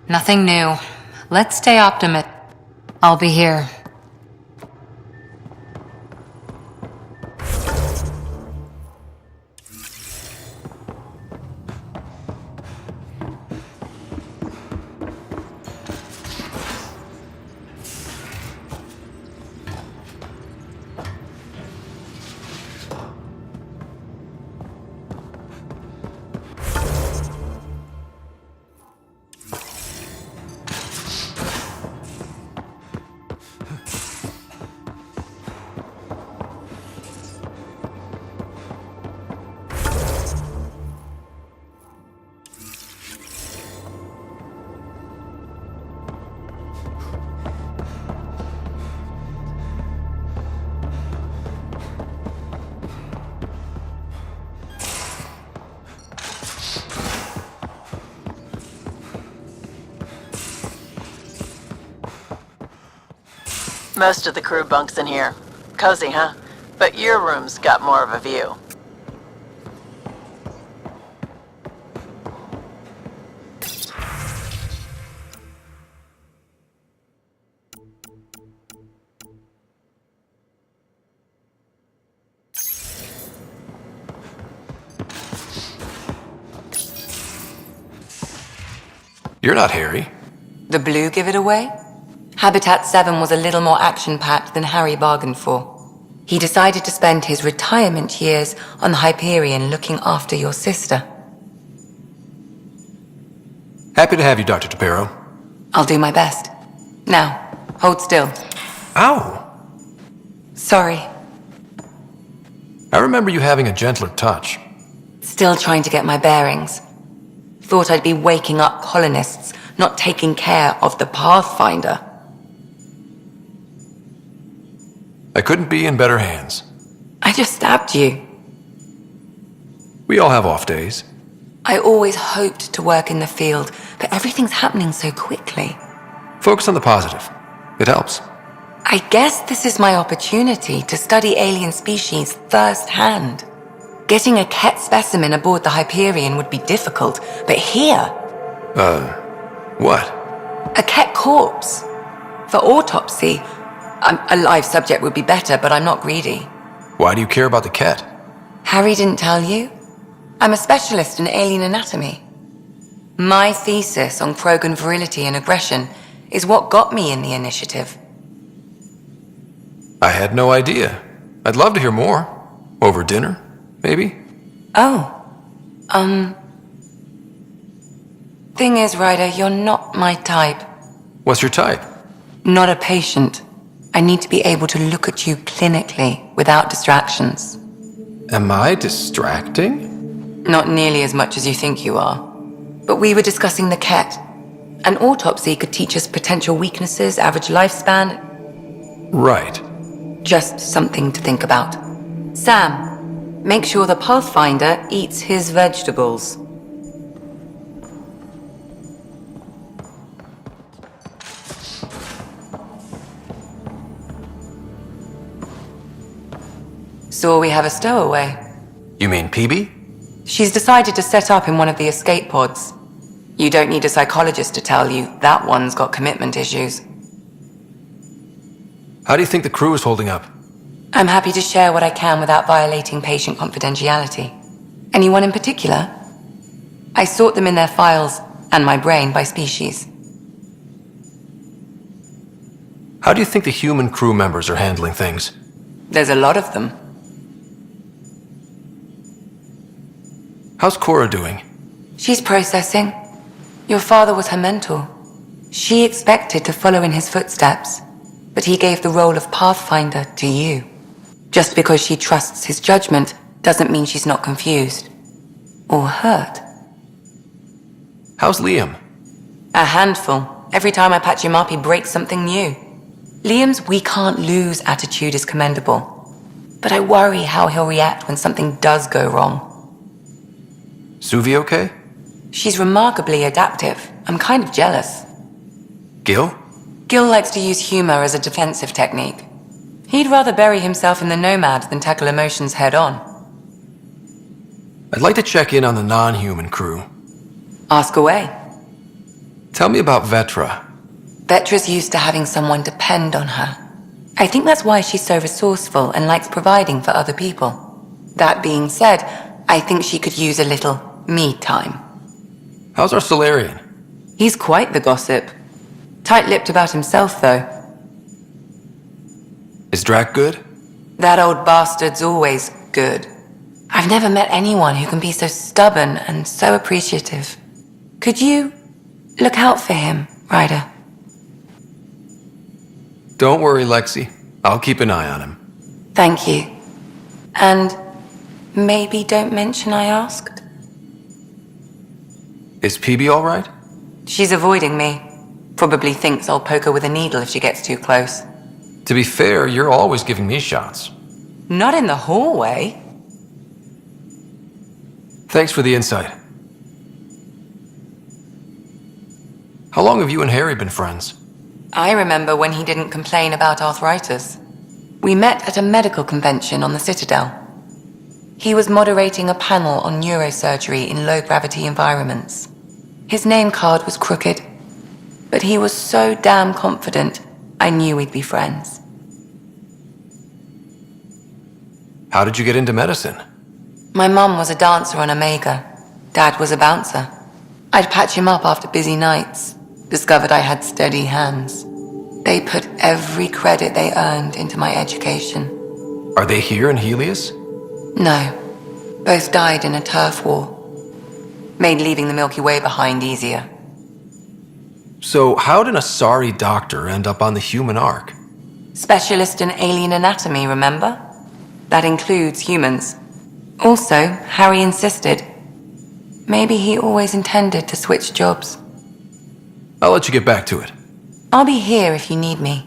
Nothing new. Let's stay optimistic. I'll be here. Most of the crew bunks in here. Cozy, huh? But your room's got more of a view. You're not Harry. The blue give it away? Habitat 7 was a little more action-packed than Harry bargained for. He decided to spend his retirement years on the Hyperion looking after your sister. Happy to have you, Dr. Tapero. I'll do my best. Now, hold still. Ow! Sorry. I remember you having a gentler touch. Still trying to get my bearings. Thought I'd be waking up colonists, not taking care of the Pathfinder. I couldn't be in better hands. I just stabbed you. We all have off days. I always hoped to work in the field, but everything's happening so quickly. Focus on the positive. It helps. I guess this is my opportunity to study alien species firsthand. Getting a Ket specimen aboard the Hyperion would be difficult, but here... what? A Ket corpse. For autopsy. A live subject would be better, but I'm not greedy. Why do you care about the Ket? Harry didn't tell you? I'm a specialist in alien anatomy. My thesis on Krogan virility and aggression is what got me in the initiative. I had no idea. I'd love to hear more. Over dinner, maybe? Oh. Thing is, Ryder, you're not my type. What's your type? Not a patient. I need to be able to look at you clinically, without distractions. Am I distracting? Not nearly as much as you think you are. But we were discussing the Ket. An autopsy could teach us potential weaknesses, average lifespan. Right. Just something to think about. Sam, make sure the Pathfinder eats his vegetables. So we have a stowaway. You mean PB? She's decided to set up in one of the escape pods. You don't need a psychologist to tell you that one's got commitment issues. How do you think the crew is holding up? I'm happy to share what I can without violating patient confidentiality. Anyone in particular? I sort them in their files and my brain by species. How do you think the human crew members are handling things? There's a lot of them. How's Cora doing? She's processing. Your father was her mentor. She expected to follow in his footsteps, but he gave the role of Pathfinder to you. Just because she trusts his judgment doesn't mean she's not confused. Or hurt. How's Liam? A handful. Every time I patch him up, he breaks something new. Liam's we can't lose attitude is commendable. But I worry how he'll react when something does go wrong. Suvi okay? She's remarkably adaptive. I'm kind of jealous. Gil? Gil likes to use humor as a defensive technique. He'd rather bury himself in the Nomad than tackle emotions head on. I'd like to check in on the non-human crew. Ask away. Tell me about Vetra. Vetra's used to having someone depend on her. I think that's why she's so resourceful and likes providing for other people. That being said, I think she could use a little me time. How's our Solarian? He's quite the gossip. Tight-lipped about himself, though. Is Drac good? That old bastard's always good. I've never met anyone who can be so stubborn and so appreciative. Could you look out for him, Ryder? Don't worry, Lexi. I'll keep an eye on him. Thank you. And maybe don't mention I asked? Is PB all right? She's avoiding me. Probably thinks I'll poke her with a needle if she gets too close. To be fair, you're always giving me shots. Not in the hallway. Thanks for the insight. How long have you and Harry been friends? I remember when he didn't complain about arthritis. We met at a medical convention on the Citadel. He was moderating a panel on neurosurgery in low-gravity environments. His name card was crooked, but he was so damn confident, I knew we'd be friends. How did you get into medicine? My mum was a dancer on Omega. Dad was a bouncer. I'd patch him up after busy nights. Discovered I had steady hands. They put every credit they earned into my education. Are they here in Helios? No. Both died in a turf war. Made leaving the Milky Way behind easier. So how did a sorry doctor end up on the human ark? Specialist in alien anatomy, remember? That includes humans. Also, Harry insisted. Maybe he always intended to switch jobs. I'll let you get back to it. I'll be here if you need me.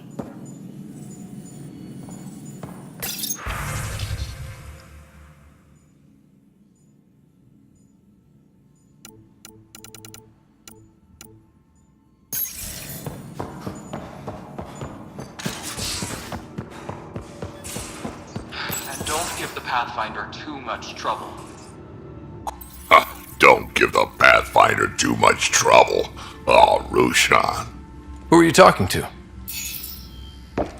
And don't give the Pathfinder too much trouble. Don't give the Pathfinder too much trouble. Oh, Rushan. Who are you talking to?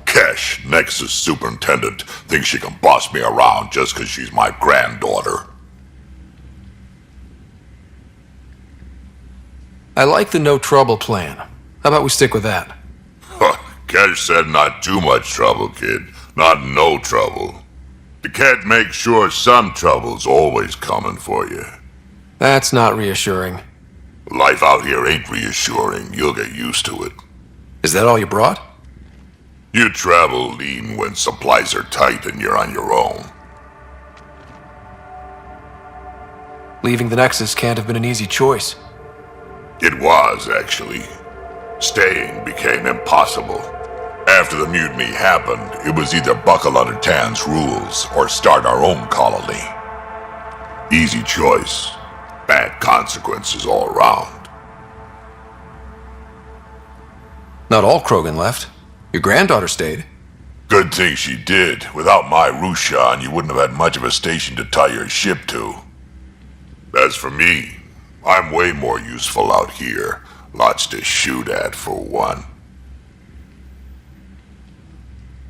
Kesh, Nexus Superintendent, thinks she can boss me around just because she's my granddaughter. I like the no trouble plan. How about we stick with that? Cash said not too much trouble, kid. Not no trouble. The cat makes sure some trouble's always coming for you. That's not reassuring. Life out here ain't reassuring. You'll get used to it. Is that all you brought? You travel lean when supplies are tight and you're on your own. Leaving the Nexus can't have been an easy choice. It was, actually. Staying became impossible. After the mutiny happened, it was either buckle under Tan's rules or start our own colony. Easy choice. Bad consequences all around. Not all Krogan left. Your granddaughter stayed. Good thing she did. Without my Rushan, you wouldn't have had much of a station to tie your ship to. As for me, I'm way more useful out here. Lots to shoot at, for one.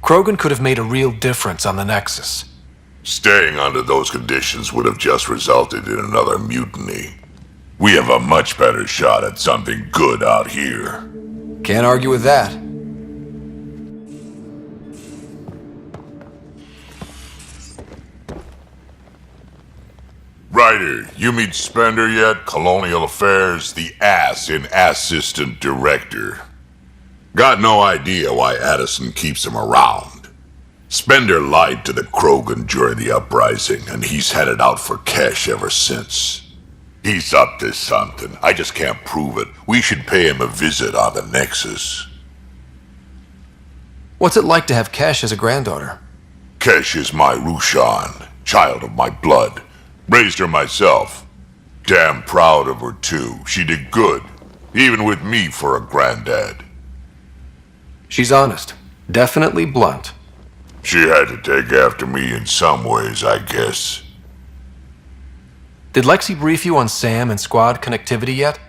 Krogan could have made a real difference on the Nexus. Staying under those conditions would have just resulted in another mutiny. We have a much better shot at something good out here. Can't argue with that. Ryder, you meet Spender yet? Colonial Affairs, the ass in Assistant Director. Got no idea why Addison keeps him around. Spender lied to the Krogan during the uprising, and he's headed out for cash ever since. He's up to something. I just can't prove it. We should pay him a visit on the Nexus. What's it like to have Kesh as a granddaughter? Kesh is my Rushan, child of my blood. Raised her myself. Damn proud of her, too. She did good, even with me for a granddad. She's honest. Definitely blunt. She had to take after me in some ways, I guess. Did Lexi brief you on Sam and squad connectivity yet?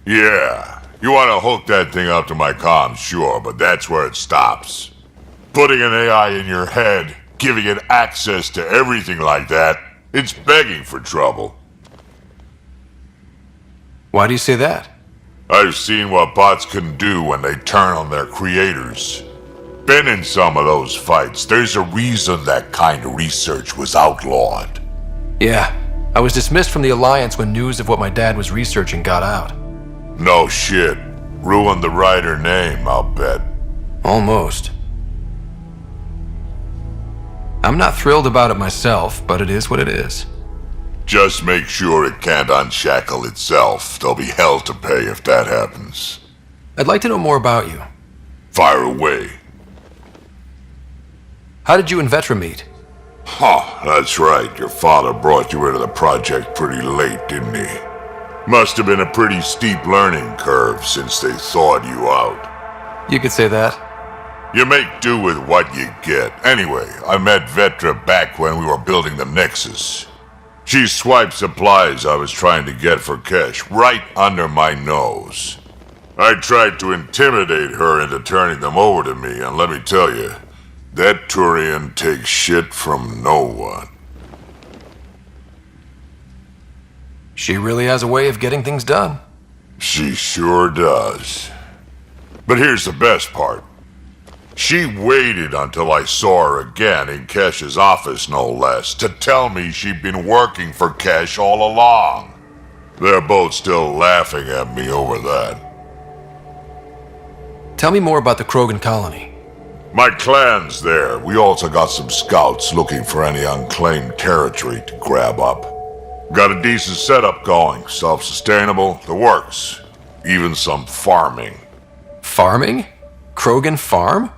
Yeah. You want to hook that thing up to my comms, sure, but that's where it stops. Putting an AI in your head, giving it access to everything like that, it's begging for trouble. Why do you say that? I've seen what bots can do when they turn on their creators. Been in some of those fights. There's a reason that kind of research was outlawed. Yeah, I was dismissed from the Alliance when news of what my dad was researching got out. No shit. Ruined the writer name, I'll bet. Almost. I'm not thrilled about it myself, but it is what it is. Just make sure it can't unshackle itself. There'll be hell to pay if that happens. I'd like to know more about you. Fire away. How did you and Vetra meet? Huh, that's right. Your father brought you into the project pretty late, didn't he? Must have been a pretty steep learning curve since they thawed you out. You could say that. You make do with what you get. Anyway, I met Vetra back when we were building the Nexus. She swiped supplies I was trying to get for Kesh right under my nose. I tried to intimidate her into turning them over to me, and let me tell you, that Turian takes shit from no one. She really has a way of getting things done. She sure does. But here's the best part. She waited until I saw her again in Kesh's office, no less, to tell me she'd been working for Kesh all along. They're both still laughing at me over that. Tell me more about the Krogan colony. My clan's there. We also got some scouts looking for any unclaimed territory to grab up. Got a decent setup going, self-sustainable, the works. Even some farming. Farming? Krogan farm?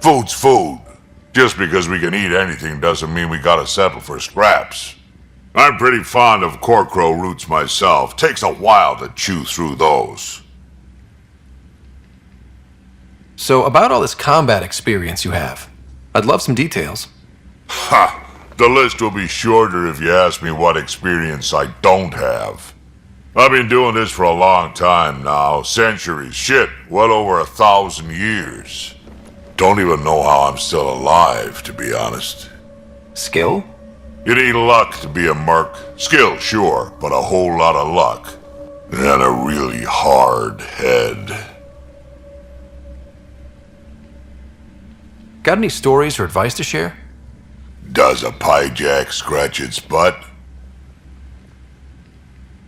Food's food. Just because we can eat anything doesn't mean we gotta settle for scraps. I'm pretty fond of Corcrow roots myself. Takes a while to chew through those. So, about all this combat experience you have, I'd love some details. Ha! The list will be shorter if you ask me what experience I don't have. I've been doing this for a long time now. Centuries. Shit, well over 1,000 years. Don't even know how I'm still alive, to be honest. Skill? You need luck to be a merc. Skill, sure, but a whole lot of luck. And a really hard head. Got any stories or advice to share? Does a pyjak scratch its butt?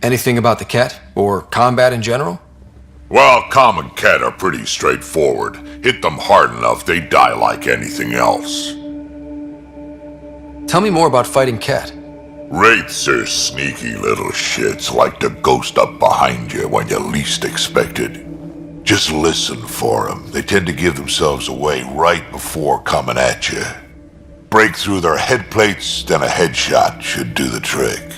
Anything about the cat? Or combat in general? Well, common cat are pretty straightforward. Hit them hard enough, they die like anything else. Tell me more about fighting cat. Wraiths are sneaky little shits, like to ghost up behind you when you least expect it. Just listen for them. They tend to give themselves away right before coming at you. Break through their head plates, then a headshot should do the trick.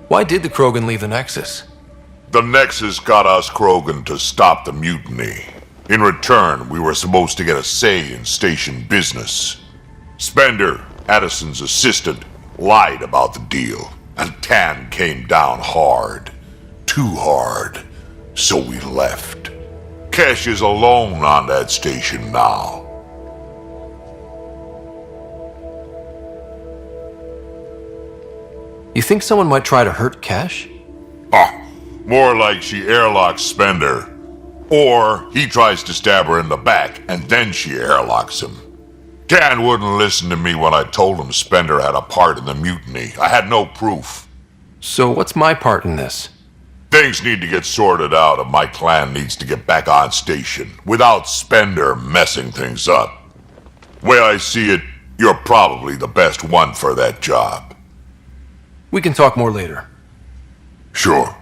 Why did the Krogan leave the Nexus? The Nexus got us Krogan to stop the mutiny. In return, we were supposed to get a say in station business. Spender, Addison's assistant, lied about the deal, and Tan came down hard. Too hard. So we left. Cash is alone on that station now. You think someone might try to hurt Cash? More like she airlocks Spender. Or he tries to stab her in the back, and then she airlocks him. Dan wouldn't listen to me when I told him Spender had a part in the mutiny. I had no proof. So what's my part in this? Things need to get sorted out, and my clan needs to get back on station, without Spender messing things up. Way I see it, you're probably the best one for that job. We can talk more later. Sure.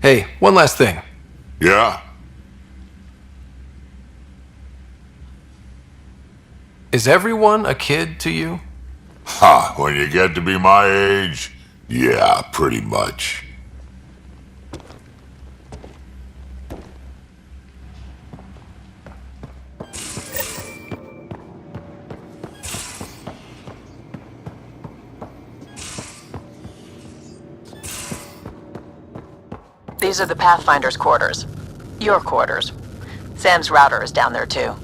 Hey, one last thing. Yeah? Is everyone a kid to you? Ha, when you get to be my age, yeah, pretty much. These are the Pathfinder's quarters. Your quarters. Sam's router is down there too.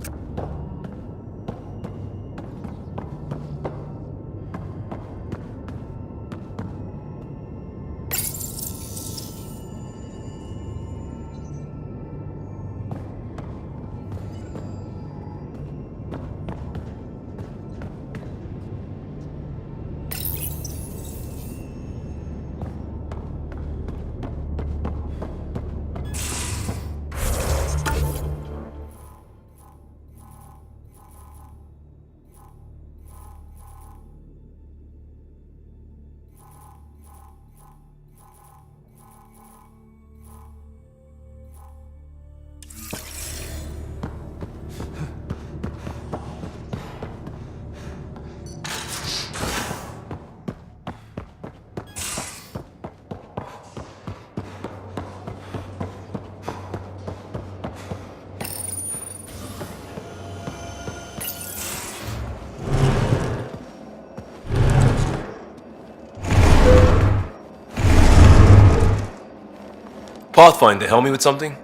Pathfinder, help me with something?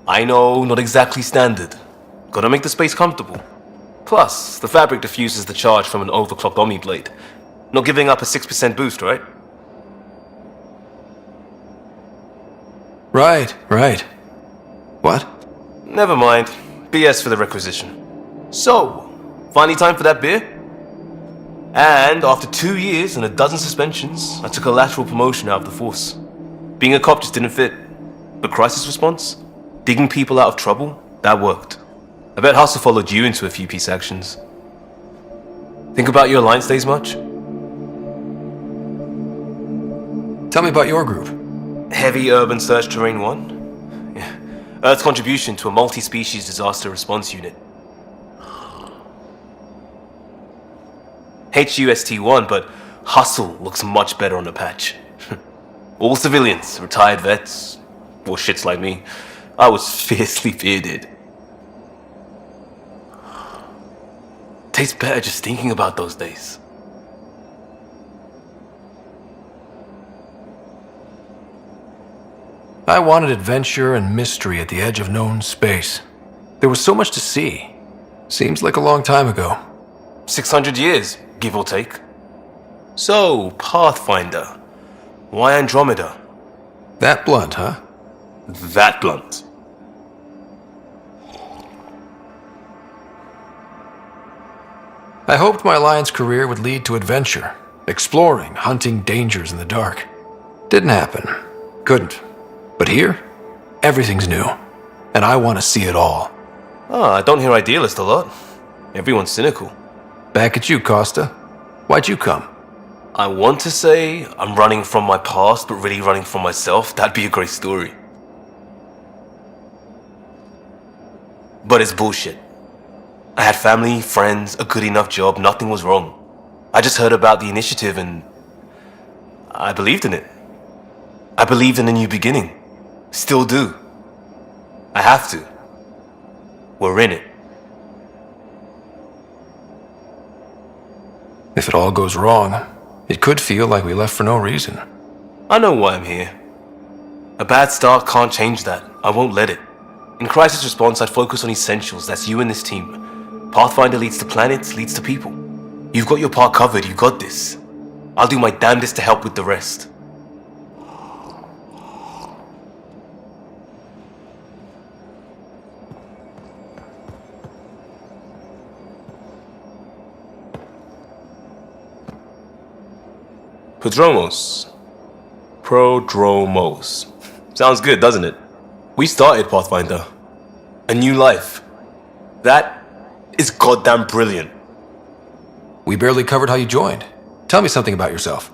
I know, not exactly standard. Gotta make the space comfortable. Plus, the fabric diffuses the charge from an overclocked Omni blade. Not giving up a 6% boost, right? Right. What? Never mind. BS for the requisition. So, finally time for that beer? And after 2 years and a dozen suspensions, I took a lateral promotion out of the force. Being a cop just didn't fit. But crisis response? Digging people out of trouble? That worked. I bet Hustle followed you into a few peace actions. Think about your alliance days much? Tell me about your group. Heavy Urban Search Terrain 1? Yeah. Earth's contribution to a multi-species disaster response unit. HUST-1, but Hustle looks much better on the patch. All civilians, retired vets, or shits like me. I was fiercely bearded. Tastes better just thinking about those days. I wanted adventure and mystery at the edge of known space. There was so much to see. Seems like a long time ago. 600 years, give or take. So, Pathfinder. Why Andromeda? That blunt, huh? That blunt. I hoped my Alliance career would lead to adventure, exploring, hunting dangers in the dark. Didn't happen. Couldn't. But here, everything's new, and I want to see it all. Oh, I don't hear idealist a lot. Everyone's cynical. Back at you, Costa. Why'd you come? I want to say I'm running from my past, but really running from myself. That'd be a great story. But it's bullshit. I had family, friends, a good enough job, nothing was wrong. I just heard about the initiative and I believed in it. I believed in a new beginning. Still do. I have to. We're in it. If it all goes wrong, it could feel like we left for no reason. I know why I'm here. A bad start can't change that. I won't let it. In crisis response, I'd focus on essentials. That's you and this team. Pathfinder leads to planets, leads to people. You've got your part covered, you got this. I'll do my damnedest to help with the rest. Prodromos. Sounds good, doesn't it? We started Pathfinder. A new life. That is goddamn brilliant. We barely covered how you joined. Tell me something about yourself.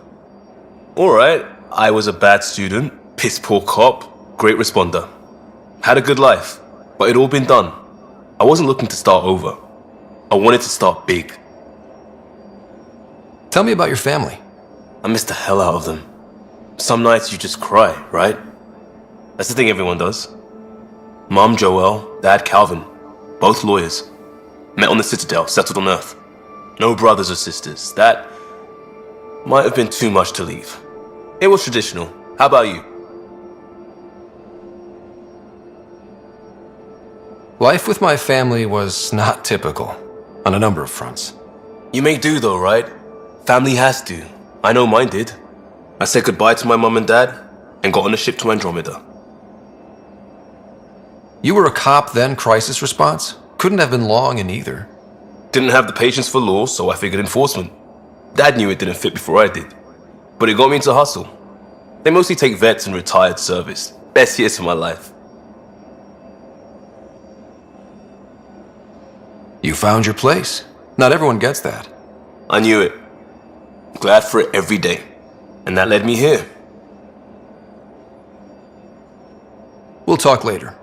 Alright, I was a bad student, piss poor cop, great responder. Had a good life, but it'd all been done. I wasn't looking to start over. I wanted to start big. Tell me about your family. I miss the hell out of them. Some nights you just cry, right? That's the thing everyone does. Mom Joelle, Dad Calvin, both lawyers. Met on the Citadel, settled on Earth. No brothers or sisters. That might have been too much to leave. It was traditional. How about you? Life with my family was not typical, on a number of fronts. You may do though, right? Family has to. I know mine did. I said goodbye to my mum and dad, and got on a ship to Andromeda. You were a cop then, crisis response? Couldn't have been long in either. Didn't have the patience for law, so I figured enforcement. Dad knew it didn't fit before I did. But it got me into hustle. They mostly take vets and retired service. Best years of my life. You found your place. Not everyone gets that. I knew it. Glad for it every day. And that led me here. We'll talk later.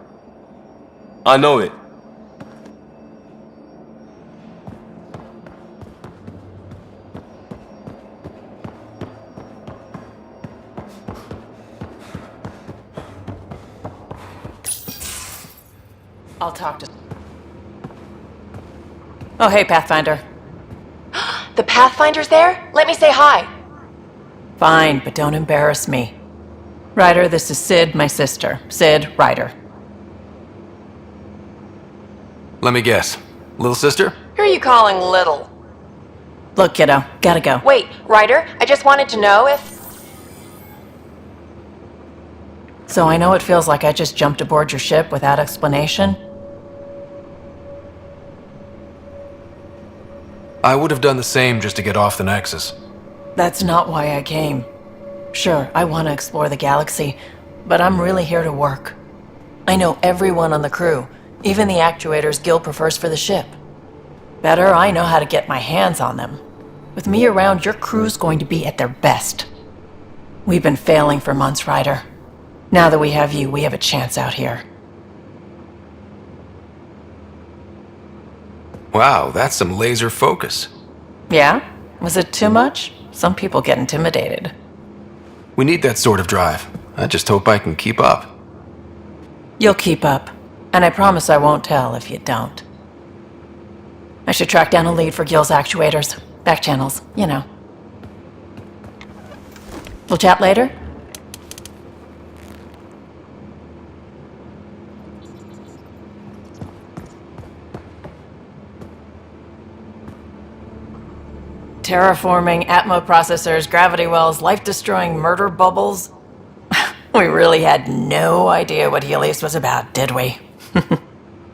I know it. I'll talk to... Oh, hey, Pathfinder. The Pathfinder's there? Let me say hi. Fine, but don't embarrass me. Ryder, this is Sid, my sister. Sid, Ryder. Let me guess. Little sister? Who are you calling little? Look, kiddo, gotta go. Wait, Ryder, I just wanted to know if... So I know it feels like I just jumped aboard your ship without explanation. I would have done the same just to get off the Nexus. That's not why I came. Sure, I want to explore the galaxy, but I'm really here to work. I know everyone on the crew, even the actuators Gil prefers for the ship. Better, I know how to get my hands on them. With me around, your crew's going to be at their best. We've been failing for months, Ryder. Now that we have you, we have a chance out here. Wow, that's some laser focus. Yeah? Was it too much? Some people get intimidated. We need that sort of drive. I just hope I can keep up. You'll keep up, and I promise I won't tell if you don't. I should track down a lead for Gil's actuators. Back channels, you know. We'll chat later? terraforming, Atmo processors, gravity wells, life-destroying murder bubbles. We really had no idea what Heleus was about, did we?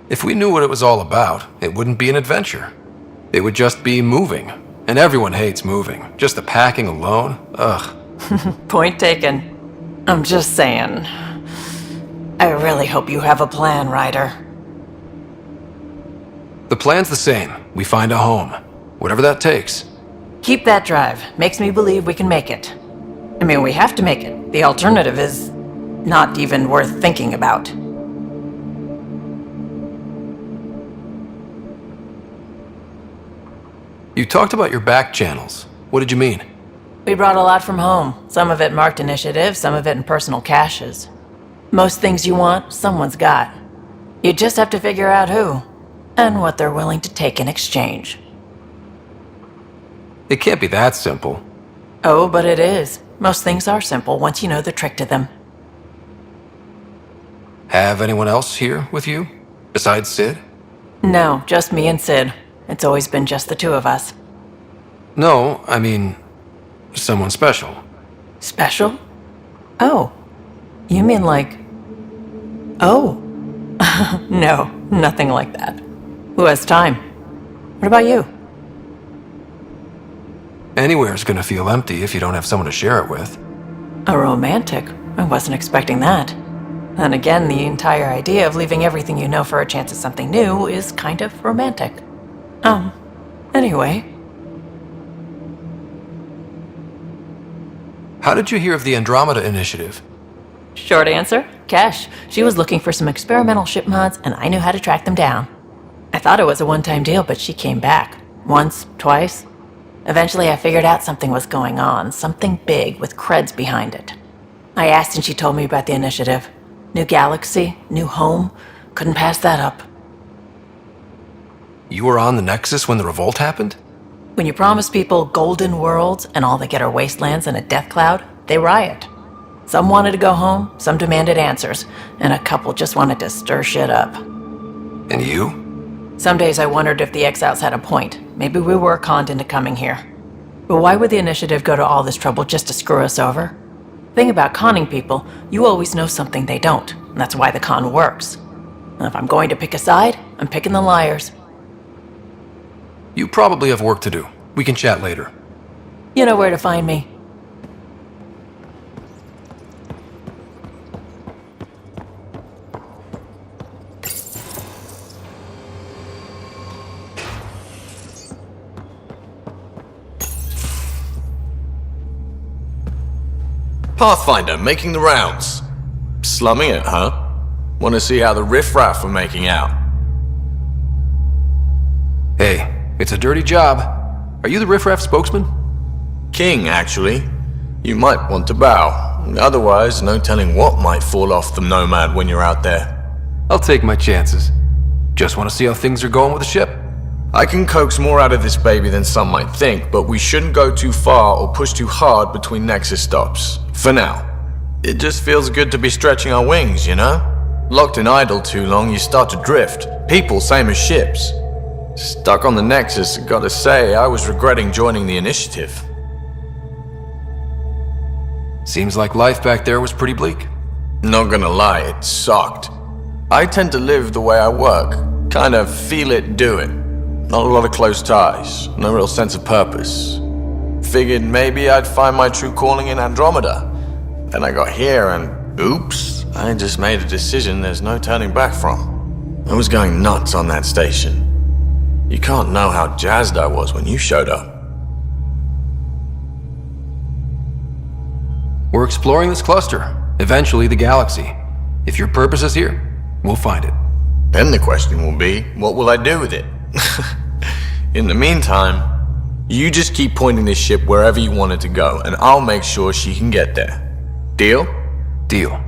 If we knew what it was all about, it wouldn't be an adventure. It would just be moving. And everyone hates moving. Just the packing alone, ugh. Point taken. I'm just saying. I really hope you have a plan, Ryder. The plan's the same. We find a home. Whatever that takes. Keep that drive. Makes me believe we can make it. I mean, we have to make it. The alternative is not even worth thinking about. You talked about your back channels. What did you mean? We brought a lot from home. Some of it marked initiative, some of it in personal caches. Most things you want, someone's got. You just have to figure out who, and what they're willing to take in exchange. It can't be that simple. Oh, but it is. Most things are simple once you know the trick to them. Have anyone else here with you? Besides Sid? No, just me and Sid. It's always been just the two of us. No, I mean, someone special. Special? Oh. You mean like... Oh. No, nothing like that. Who has time? What about you? Anywhere's gonna feel empty if you don't have someone to share it with. A romantic? I wasn't expecting that. And again, the entire idea of leaving everything you know for a chance at something new is kind of romantic. Anyway. How did you hear of the Andromeda initiative? Short answer, Cash. She was looking for some experimental ship mods, and I knew how to track them down. I thought it was a one-time deal, but she came back. Once, twice. Eventually I figured out something was going on, something big with creds behind it. I asked and she told me about the initiative. New galaxy, new home. Couldn't pass that up. You were on the Nexus when the revolt happened? When you promise people golden worlds and all they get are wastelands and a death cloud, they riot. Some wanted to go home, some demanded answers, and a couple just wanted to stir shit up. And you? Some days I wondered if the exiles had a point. Maybe we were conned into coming here. But why would the initiative go to all this trouble just to screw us over? Thing about conning people, you always know something they don't, and that's why the con works. And if I'm going to pick a side, I'm picking the liars. You probably have work to do. We can chat later. You know where to find me. Pathfinder, making the rounds. Slumming it, huh? Want to see how the riffraff are making out? Hey, it's a dirty job. Are you the riffraff spokesman? King, actually. You might want to bow. Otherwise, no telling what might fall off the nomad when you're out there. I'll take my chances. Just want to see how things are going with the ship. I can coax more out of this baby than some might think, but we shouldn't go too far or push too hard between Nexus stops. For now. It just feels good to be stretching our wings, you know? Locked in idle too long, you start to drift. People, same as ships. Stuck on the Nexus, gotta say, I was regretting joining the initiative. Seems like life back there was pretty bleak. Not gonna lie, it sucked. I tend to live the way I work. Kind of feel it, do it. Not a lot of close ties, no real sense of purpose. Figured maybe I'd find my true calling in Andromeda. Then I got here and oops, I just made a decision there's no turning back from. I was going nuts on that station. You can't know how jazzed I was when you showed up. We're exploring this cluster, eventually the galaxy. If your purpose is here, we'll find it. Then the question will be, what will I do with it? In the meantime, you just keep pointing this ship wherever you want it to go, and I'll make sure she can get there. Deal? Deal.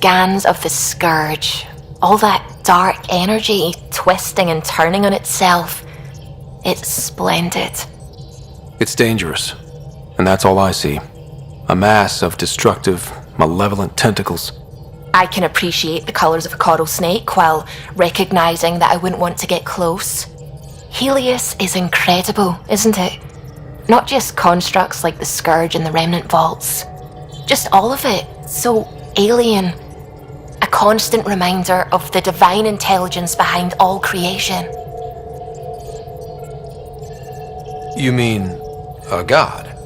scans of the Scourge, all that dark energy twisting and turning on itself. It's splendid. It's dangerous, and that's all I see. A mass of destructive, malevolent tentacles. I can appreciate the colors of a coral snake while recognizing that I wouldn't want to get close. Helios is incredible, isn't it? Not just constructs like the Scourge and the Remnant Vaults. Just all of it. So alien. A constant reminder of the divine intelligence behind all creation. You mean a god?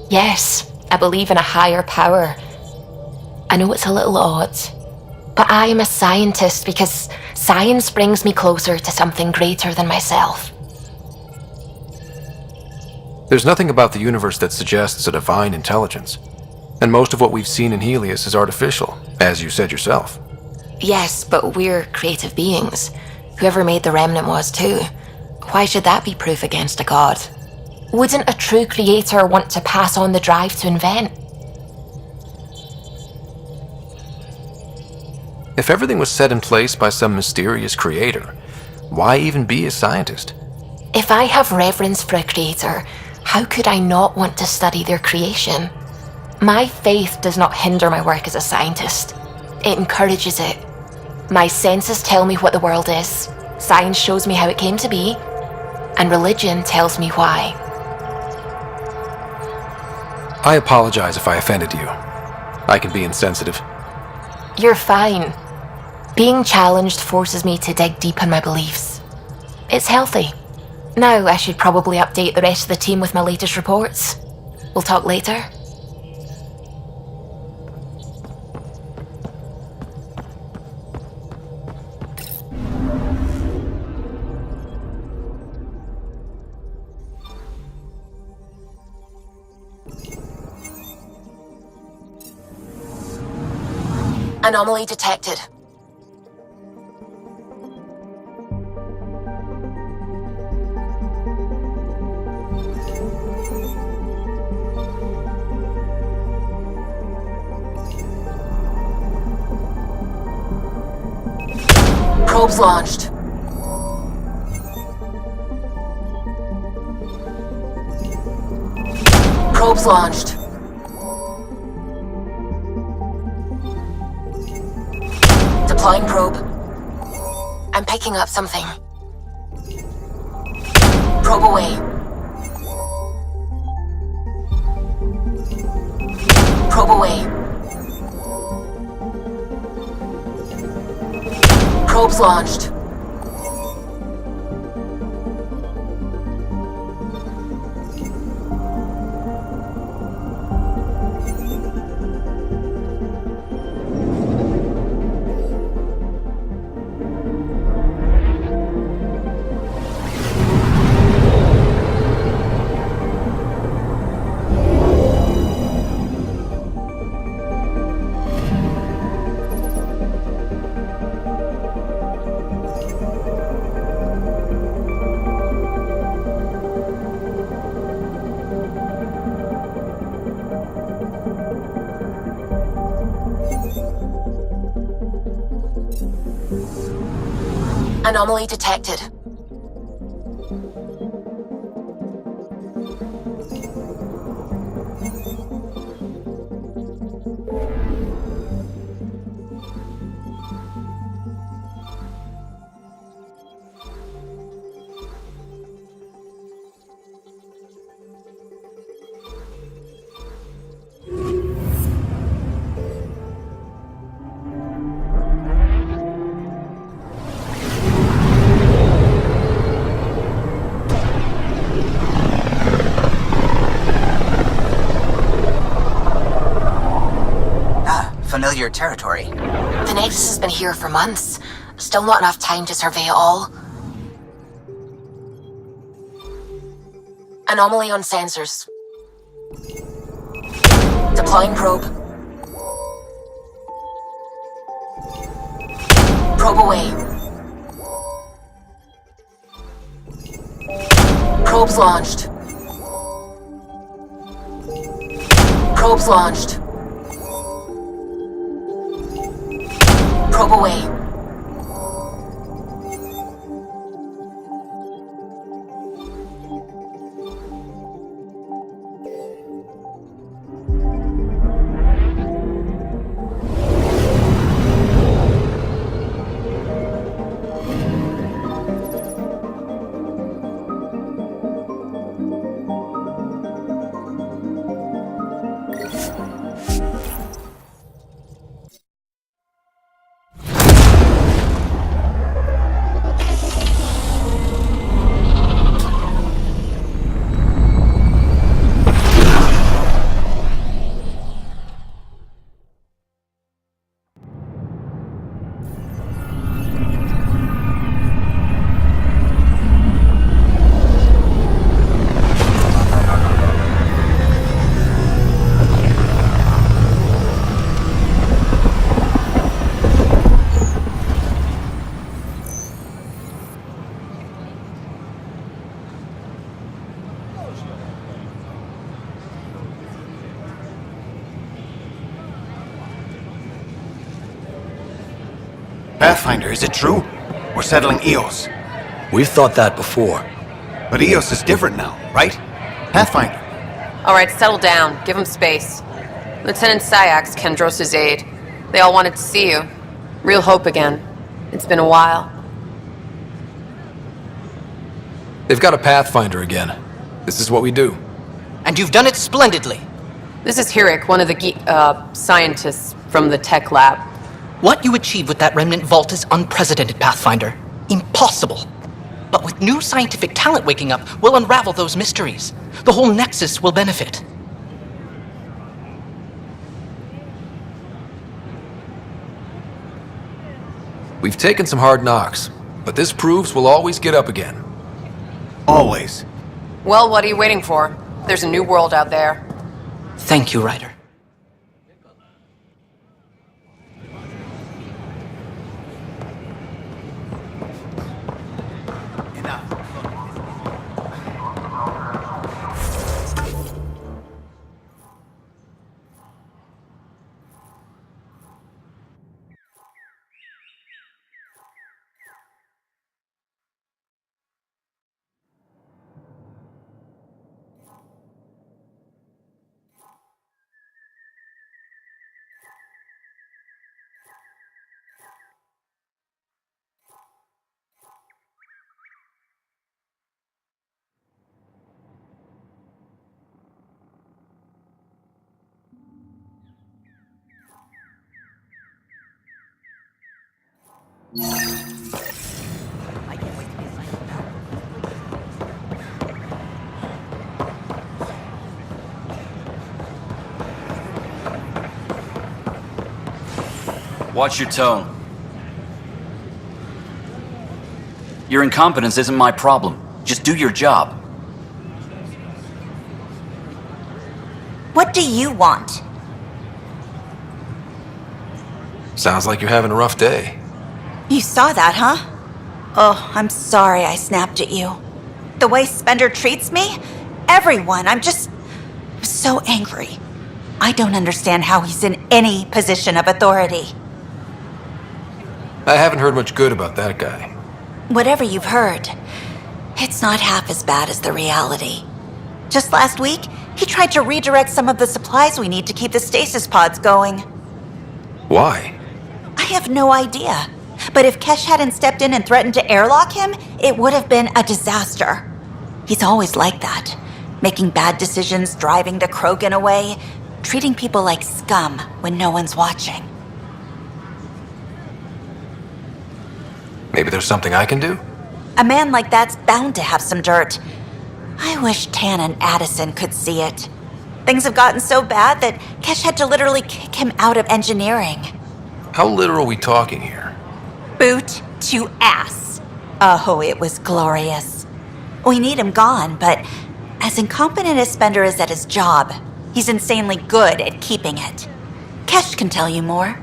Yes, I believe in a higher power. I know it's a little odd, but I am a scientist because science brings me closer to something greater than myself. There's nothing about the universe that suggests a divine intelligence. And most of what we've seen in Helios is artificial, as you said yourself. Yes, but we're creative beings. Whoever made the Remnant was too. Why should that be proof against a god? Wouldn't a true creator want to pass on the drive to invent? If everything was set in place by some mysterious creator, why even be a scientist? If I have reverence for a creator, how could I not want to study their creation? My faith does not hinder my work as a scientist. It encourages it. My senses tell me what the world is, science shows me how it came to be, and religion tells me why. I apologize if I offended you. I can be insensitive. You're fine. Being challenged forces me to dig deep in my beliefs. It's healthy. Now I should probably update the rest of the team with my latest reports. We'll talk later. Anomaly detected. Probes launched. Probes launched. Deploying probe. I'm picking up something. Probe away. Probe away. Probes launched. Anomaly detected. Familiar territory. The Nexus has been here for months. Still not enough time to survey it all. Anomaly on sensors. Deploying probe. Probe away. Probes launched. Probes launched. probe away. Pathfinder, is it true? We're settling Eos. We've thought that before. But Eos is different now, right? Pathfinder. Alright, settle down. Give him space. Lieutenant Syax, Kendros' aide. They all wanted to see you. Real hope again. It's been a while. They've got a Pathfinder again. This is what we do. And you've done it splendidly. This is Hirik, one of the scientists from the tech lab. What you achieved with that remnant vault is unprecedented, Pathfinder. Impossible. But with new scientific talent waking up, we'll unravel those mysteries. The whole Nexus will benefit. We've taken some hard knocks, but this proves we'll always get up again. Always. Well, what are you waiting for? There's a new world out there. Thank you, Ryder. Watch your tone. Your incompetence isn't my problem. Just do your job. What do you want? Sounds like you're having a rough day. You saw that, huh? Oh, I'm sorry I snapped at you. The way Spender treats me? Everyone, I'm so angry. I don't understand how he's in any position of authority. I haven't heard much good about that guy. Whatever you've heard, it's not half as bad as the reality. Just last week, he tried to redirect some of the supplies we need to keep the stasis pods going. Why? I have no idea. But if Kesh hadn't stepped in and threatened to airlock him, it would have been a disaster. He's always like that. Making bad decisions, driving the Krogan away, treating people like scum when no one's watching. Maybe there's something I can do? A man like that's bound to have some dirt. I wish Tan and Addison could see it. Things have gotten so bad that Kesh had to literally kick him out of engineering. How literal are we talking here? Boot to ass. Oh, it was glorious. We need him gone, but as incompetent as Spender is at his job, he's insanely good at keeping it. Kesh can tell you more.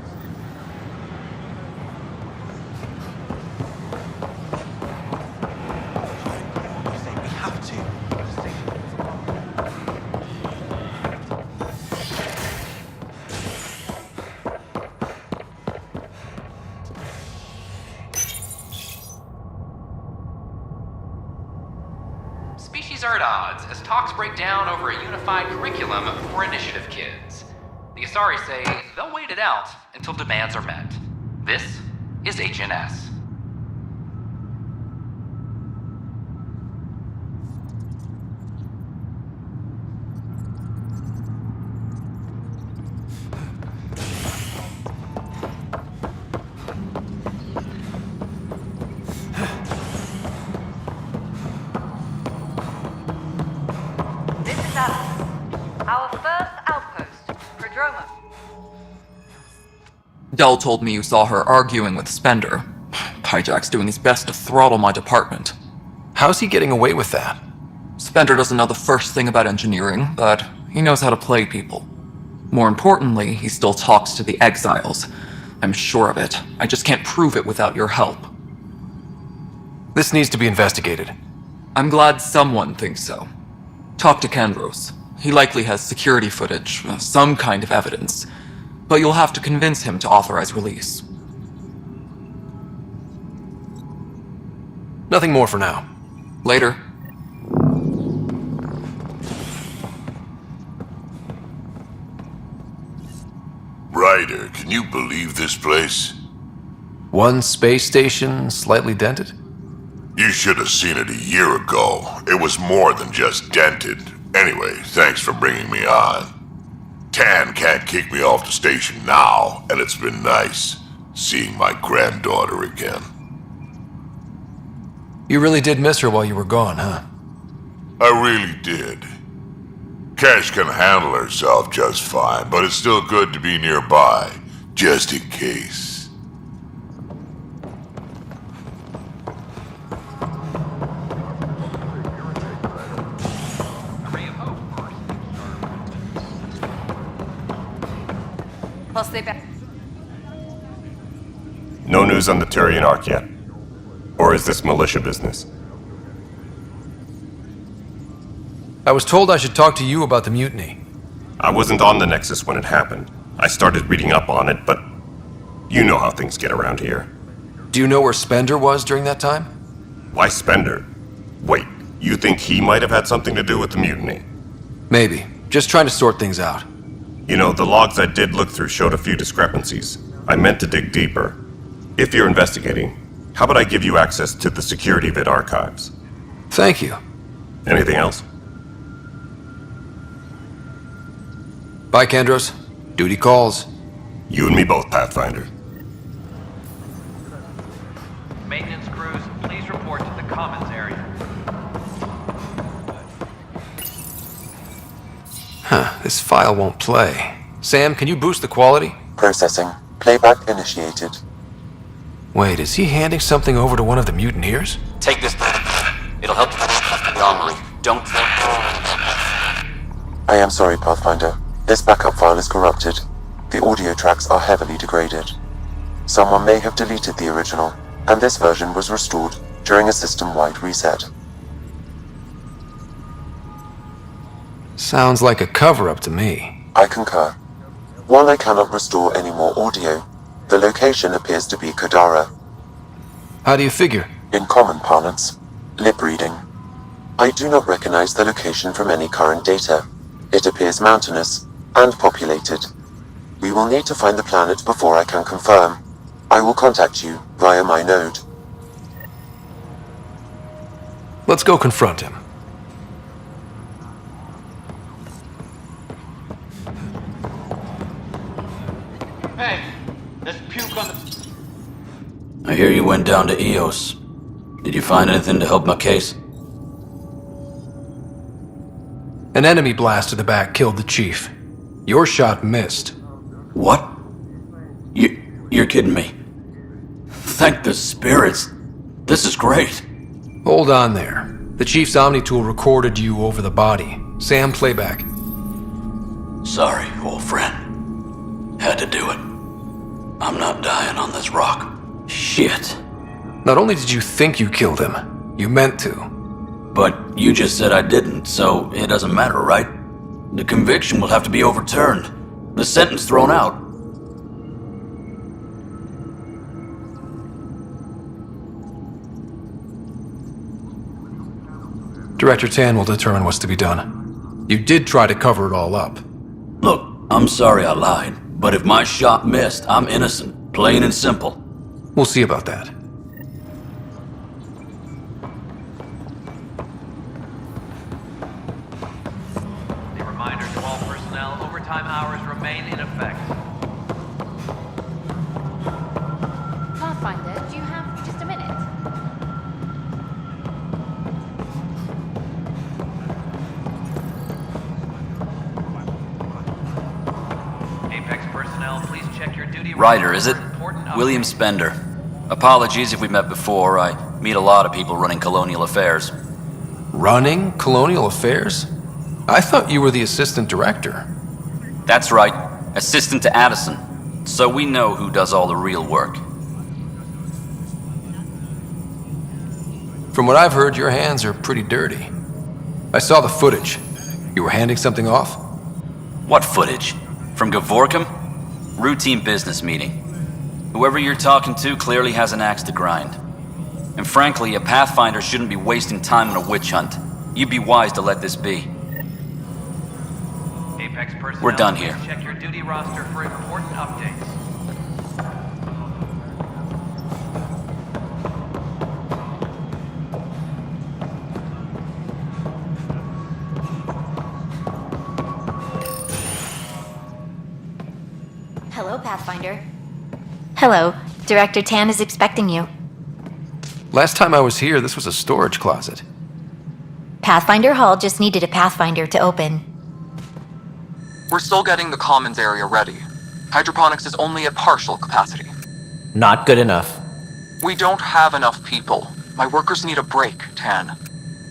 species are at odds as talks break down over a unified curriculum for initiative kids. The Asari say they'll wait it out until demands are met. This is HNS. Dell told me you saw her arguing with Spender. Pyjack's doing his best to throttle my department. How's he getting away with that? Spender doesn't know the first thing about engineering, but he knows how to play people. More importantly, he still talks to the exiles. I'm sure of it. I just can't prove it without your help. This needs to be investigated. I'm glad someone thinks so. Talk to Kandros. He likely has security footage, some kind of evidence. But you'll have to convince him to authorize release. Nothing more for now. Later. Ryder, can you believe this place? One space station, slightly dented? You should have seen it a year ago. It was more than just dented. Anyway, thanks for bringing me on. Tan can't kick me off the station now, and it's been nice seeing my granddaughter again. You really did miss her while you were gone, huh? I really did. Cash can handle herself just fine, but it's still good to be nearby, just in case. I'll stay back. No news on the Turian Ark yet? Or is this militia business? I was told I should talk to you about the mutiny. I wasn't on the Nexus when it happened. I started reading up on it, but you know how things get around here. Do you know where Spender was during that time? Why Spender? Wait, you think he might have had something to do with the mutiny? Maybe. Just trying to sort things out. You know, the logs I did look through showed a few discrepancies. I meant to dig deeper. If you're investigating, how about I give you access to the security vid archives? Thank you. Anything else? Bye, Kandros. Duty calls. You and me both, Pathfinder. Maintenance crews, please report to the commons area. Huh, this file won't play. Sam, can you boost the quality? Processing. Playback initiated. Wait, is he handing something over to one of the mutineers? Take this. It'll help the armory. Don't. I am sorry, Pathfinder. This backup file is corrupted. The audio tracks are heavily degraded. Someone may have deleted the original, and this version was restored during a system-wide reset. Sounds like a cover-up to me. I concur. While I cannot restore any more audio, the location appears to be Kadara. How do you figure? In common parlance, lip reading. I do not recognize the location from any current data. It appears mountainous and populated. We will need to find the planet before I can confirm. I will contact you via my node. Let's go confront him. Hey, there's puke on the... I hear you went down to Eos. Did you find anything to help my case? An enemy blast to the back killed the chief. Your shot missed. What? You're kidding me. Thank the spirits. This is great. Hold on there. The chief's Omni tool recorded you over the body. Sam, playback. Sorry, old friend. Had to do it. I'm not dying on this rock. Shit. Not only did you think you killed him, you meant to. But you just said I didn't, so it doesn't matter, right? The conviction will have to be overturned. The sentence thrown out. Director Tan will determine what's to be done. You did try to cover it all up. Look, I'm sorry I lied, but if my shot missed, I'm innocent. Plain and simple. We'll see about that. A reminder to all personnel, overtime hours remain in effect. Pathfinder, do you have just a minute? Apex personnel, please check your duty. Ryder, is it? William Spender. Apologies if we met before. I meet a lot of people running colonial affairs. Running colonial affairs? I thought you were the assistant director. That's right. Assistant to Addison. So we know who does all the real work. From what I've heard, your hands are pretty dirty. I saw the footage. You were handing something off? What footage? From Gavorkum? Routine business meeting. Whoever you're talking to clearly has an axe to grind. And frankly, a Pathfinder shouldn't be wasting time on a witch hunt. You'd be wise to let this be. Apex personnel, We're done here. please check your duty roster for important updates. Hello, Pathfinder. Hello. Director Tan is expecting you. Last time I was here, this was a storage closet. Pathfinder Hall just needed a Pathfinder to open. We're still getting the commons area ready. Hydroponics is only at partial capacity. Not good enough. We don't have enough people. My workers need a break, Tan.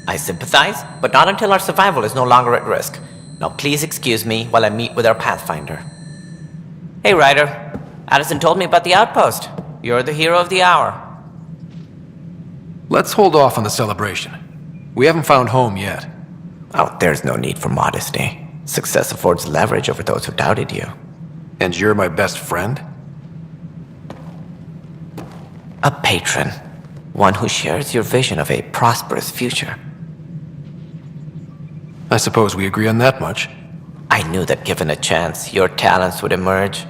I sympathize, but not until our survival is no longer at risk. Now please excuse me while I meet with our Pathfinder. Hey, Ryder. Addison told me about the outpost. You're the hero of the hour. Let's hold off on the celebration. We haven't found home yet. Oh, there's no need for modesty. Success affords leverage over those who doubted you. And you're my best friend? A patron. One who shares your vision of a prosperous future. I suppose we agree on that much. I knew that given a chance, your talents would emerge.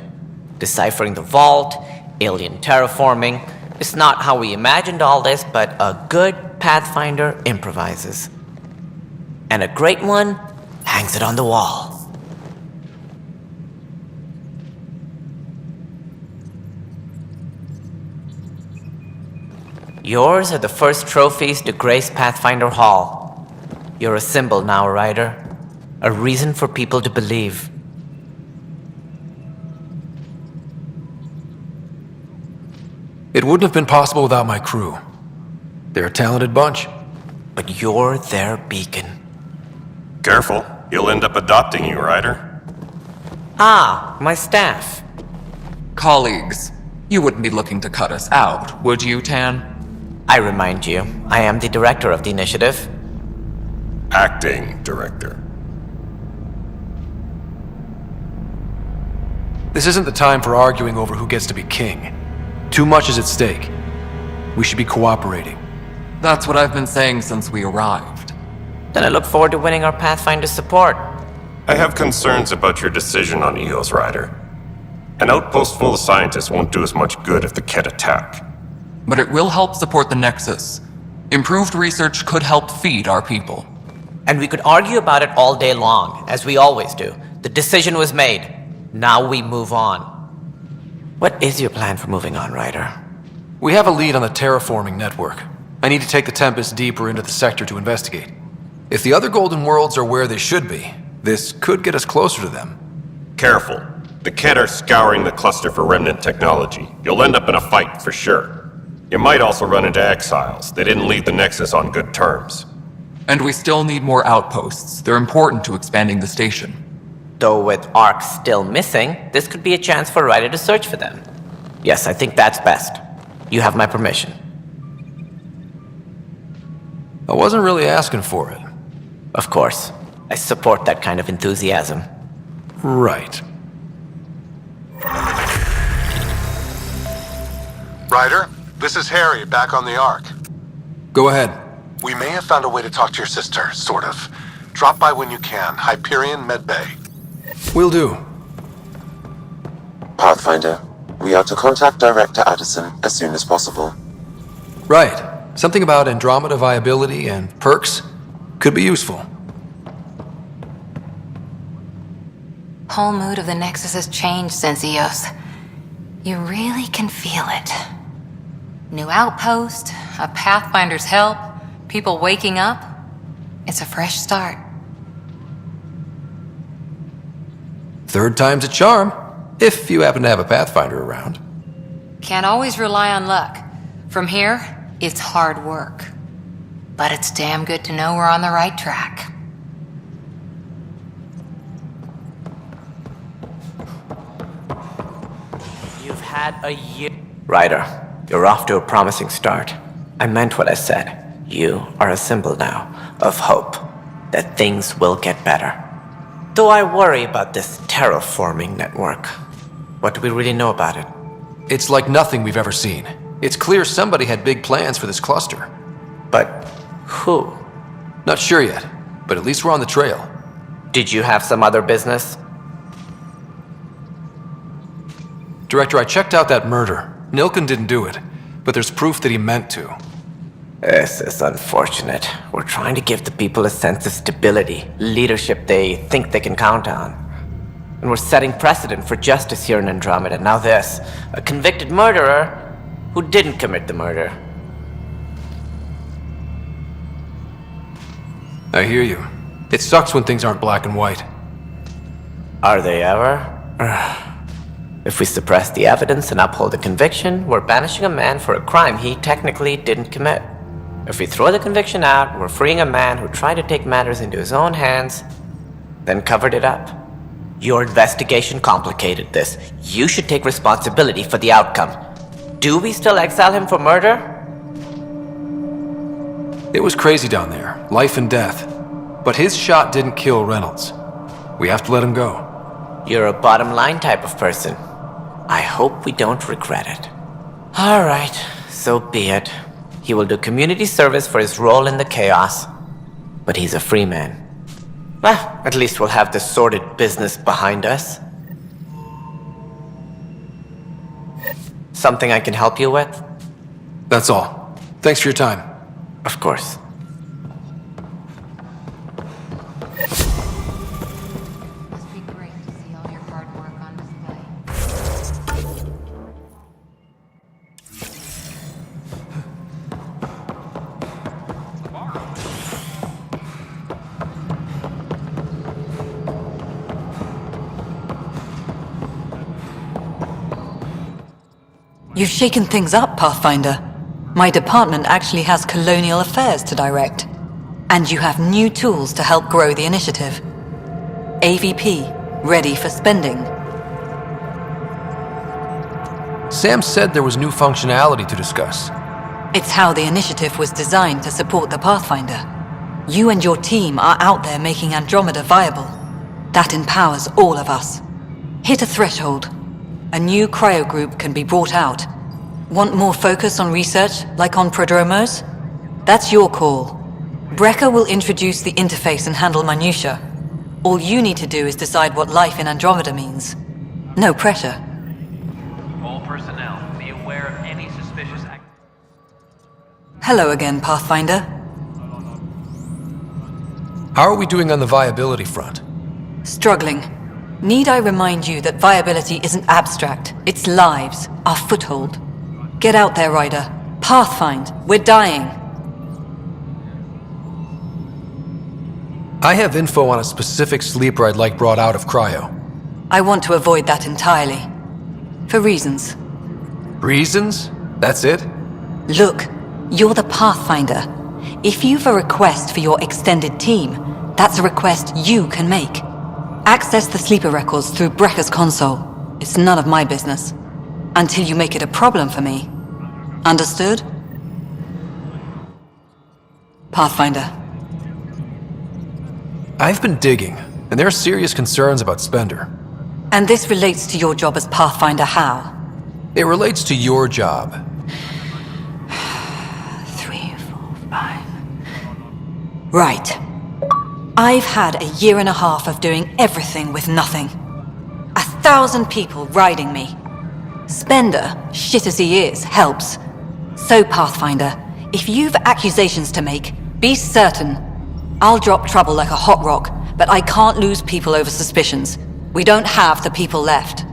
Deciphering the vault, alien terraforming. It's not how we imagined all this, but a good Pathfinder improvises. And a great one hangs it on the wall. Yours are the first trophies to grace Pathfinder Hall. You're a symbol now, Ryder. A reason for people to believe. It wouldn't have been possible without my crew. They're a talented bunch. But you're their beacon. Careful, he'll end up adopting you, Ryder. Ah, my staff. Colleagues, you wouldn't be looking to cut us out, would you, Tan? I remind you, I am the director of the initiative. Acting director. This isn't the time for arguing over who gets to be king. Too much is at stake. We should be cooperating. That's what I've been saying since we arrived. Then I look forward to winning our Pathfinder support. I have concerns about your decision on Eos, Ryder. An outpost full of scientists won't do us much good if the Ket attack. But it will help support the Nexus. Improved research could help feed our people. And we could argue about it all day long, as we always do. The decision was made. Now we move on. What is your plan for moving on, Ryder? We have a lead on the terraforming network. I need to take the Tempest deeper into the sector to investigate. If the other Golden Worlds are where they should be, this could get us closer to them. Careful. The Ket are scouring the cluster for remnant technology. You'll end up in a fight, for sure. You might also run into exiles. They didn't leave the Nexus on good terms. And we still need more outposts. They're important to expanding the station. Though with Ark still missing, this could be a chance for Ryder to search for them. Yes, I think that's best. You have my permission. I wasn't really asking for it. Of course. I support that kind of enthusiasm. Right. Ryder, this is Harry, back on the Ark. Go ahead. We may have found a way to talk to your sister, sort of. Drop by when you can. Hyperion Medbay. Will do. Pathfinder, we are to contact Director Addison as soon as possible. Right. Something about Andromeda viability and perks could be useful. Whole mood of the Nexus has changed since Eos. You really can feel it. New outpost, a Pathfinder's help, people waking up. It's a fresh start. Third time's a charm, if you happen to have a Pathfinder around. Can't always rely on luck. From here, it's hard work. But it's damn good to know we're on the right track. You've had a year. Ryder, you're off to a promising start. I meant what I said. You are a symbol now of hope that things will get better. Though I worry about this terraforming network. What do we really know about it? It's like nothing we've ever seen. It's clear somebody had big plans for this cluster. But who? Not sure yet, but at least we're on the trail. Did you have some other business? Director, I checked out that murder. Nilken didn't do it, but there's proof that he meant to. This is unfortunate. We're trying to give the people a sense of stability, leadership they think they can count on. And we're setting precedent for justice here in Andromeda. Now this, a convicted murderer who didn't commit the murder. I hear you. It sucks when things aren't black and white. Are they ever? If we suppress the evidence and uphold the conviction, we're banishing a man for a crime he technically didn't commit. If we throw the conviction out, we're freeing a man who tried to take matters into his own hands, then covered it up. Your investigation complicated this. You should take responsibility for the outcome. Do we still exile him for murder? It was crazy down there, life and death. But his shot didn't kill Reynolds. We have to let him go. You're a bottom line type of person. I hope we don't regret it. All right, so be it. He will do community service for his role in the chaos. But he's a free man. Well, at least we'll have the sordid business behind us. Something I can help you with? That's all. Thanks for your time. Of course. Must be great to see all your hard work on display. You've shaken things up, Pathfinder. My department actually has colonial affairs to direct. And you have new tools to help grow the initiative. AVP, ready for spending. Sam said there was new functionality to discuss. It's how the initiative was designed to support the Pathfinder. You and your team are out there making Andromeda viable. That empowers all of us. Hit a threshold. A new cryo group can be brought out. Want more focus on research, like on prodromos? That's your call. Brecker will introduce the interface and handle minutiae. All you need to do is decide what life in Andromeda means. No pressure. All personnel, be aware of any suspicious act. Hello again, Pathfinder. How are we doing on the viability front? Struggling. Need I remind you that viability isn't abstract, it's lives, our foothold. Get out there, Ryder. Pathfind, we're dying. I have info on a specific sleeper I'd like brought out of cryo. I want to avoid that entirely. For reasons. Reasons? That's it? Look, you're the Pathfinder. If you've a request for your extended team, that's a request you can make. Access the sleeper records through Brecker's console. It's none of my business. Until you make it a problem for me. Understood? Pathfinder. I've been digging, and there are serious concerns about Spender. And this relates to your job as Pathfinder how? It relates to your job. 3, 4, 5, Right. I've had a year and a half of doing everything with nothing. 1,000 people riding me. Spender, shit as he is, helps. So, Pathfinder, if you've accusations to make, be certain. I'll drop trouble like a hot rock, but I can't lose people over suspicions. We don't have the people left.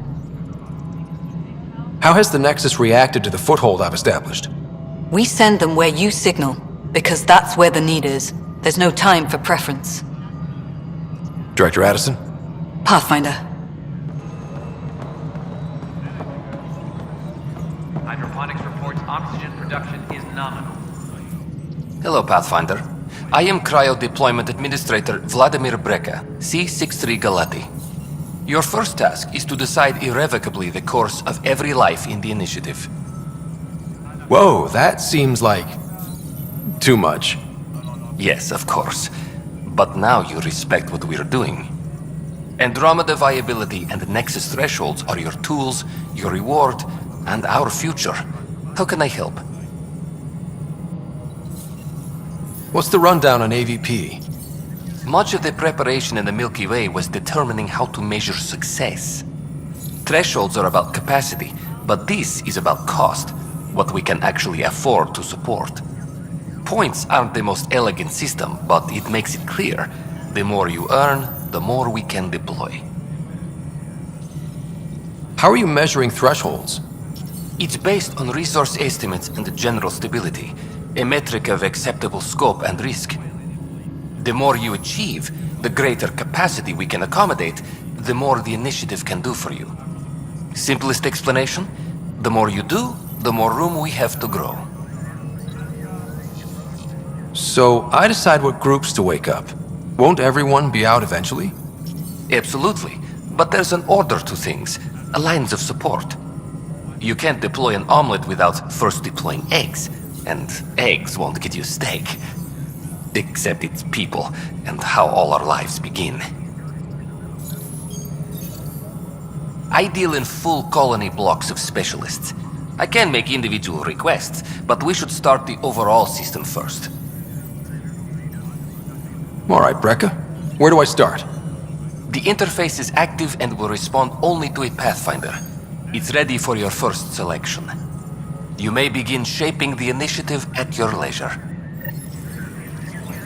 How has the Nexus reacted to the foothold I've established? We send them where you signal, because that's where the need is. There's no time for preference. Director Addison? Pathfinder. Hydroponics reports oxygen production is nominal. Hello, Pathfinder. I am Cryo Deployment Administrator Vladimir Breka, C-63 Galati. Your first task is to decide irrevocably the course of every life in the initiative. Whoa, that seems like... too much. Yes, of course. But now you respect what we're doing. Andromeda viability and Nexus thresholds are your tools, your reward, and our future. How can I help? What's the rundown on AVP? Much of the preparation in the Milky Way was determining how to measure success. Thresholds are about capacity, but this is about cost, what we can actually afford to support. Points aren't the most elegant system, but it makes it clear. The more you earn, the more we can deploy. How are you measuring thresholds? It's based on resource estimates and general stability, a metric of acceptable scope and risk. The more you achieve, the greater capacity we can accommodate, the more the initiative can do for you. Simplest explanation, the more you do, the more room we have to grow. So, I decide what groups to wake up. Won't everyone be out eventually? Absolutely. But there's an order to things, lines of support. You can't deploy an omelet without first deploying eggs, and eggs won't get you steak. Except it's people, and how all our lives begin. I deal in full colony blocks of specialists. I can make individual requests, but we should start the overall system first. All right, Breka. Where do I start? The interface is active and will respond only to a Pathfinder. It's ready for your first selection. You may begin shaping the initiative at your leisure.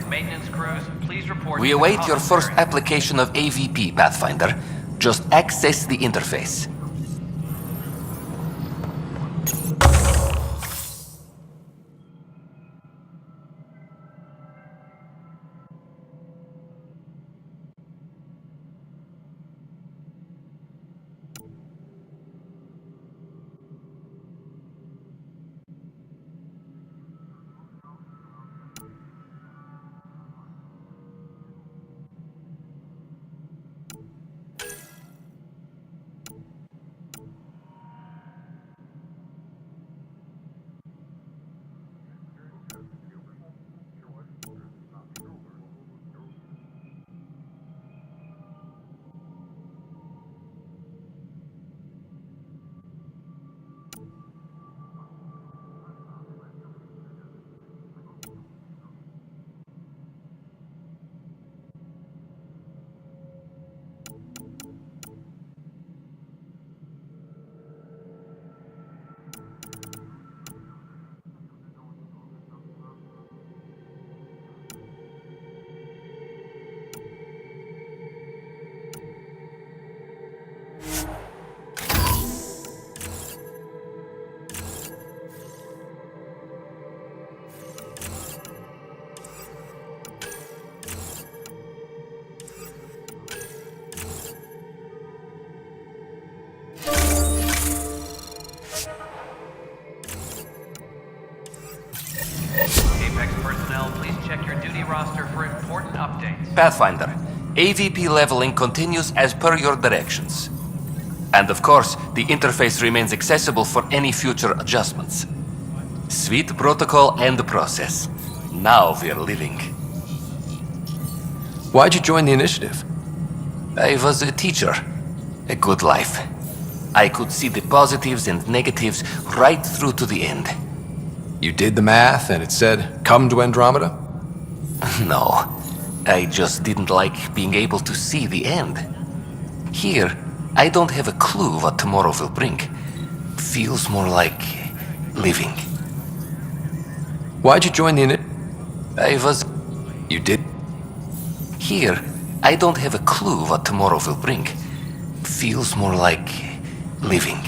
Maintenance crews, please report. We await your first application of AVP, Pathfinder. Just access the interface. Pathfinder, AVP leveling continues as per your directions. And of course, the interface remains accessible for any future adjustments. Sweet protocol and process. Now we're living. Why'd you join the initiative? I was a teacher. A good life. I could see the positives and negatives right through to the end. You did the math and it said, come to Andromeda? No, I just didn't like being able to see the end. Here, I don't have a clue what tomorrow will bring. Feels more like living. Why'd you join the unit? You did? Here, I don't have a clue what tomorrow will bring. Feels more like living.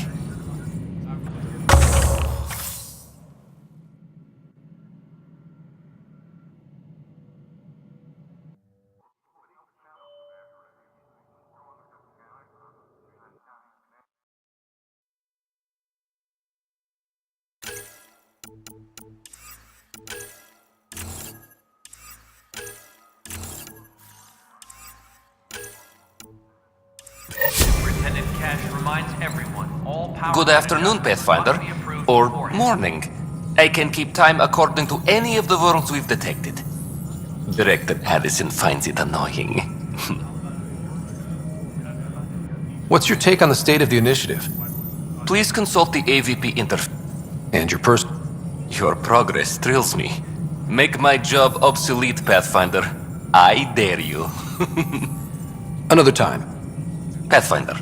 Good afternoon, Pathfinder. Or morning. I can keep time according to any of the worlds we've detected. Director Addison finds it annoying. What's your take on the state of the initiative? Please consult the AVP interface. And your person? Your progress thrills me. Make my job obsolete, Pathfinder. I dare you. Another time. Pathfinder.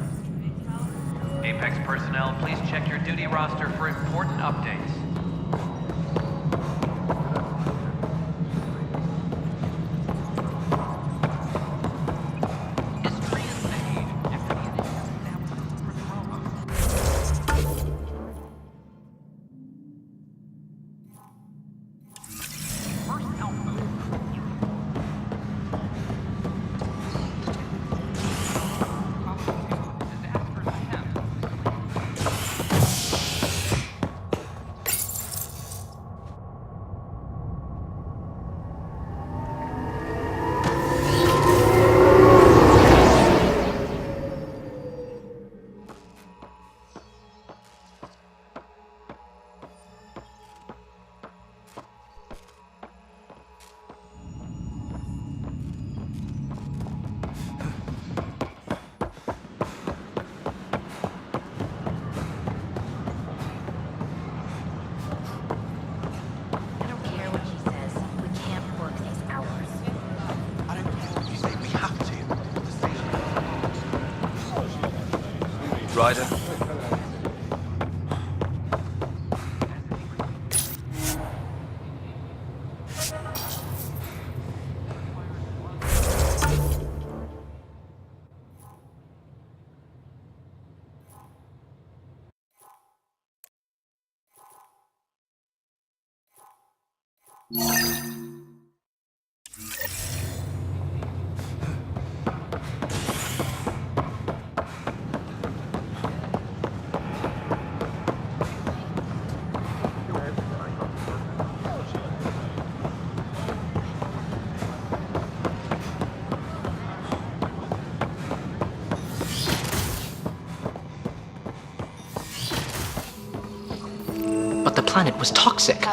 Apex personnel, please check your duty roster for important updates. Ryder. But the planet was toxic.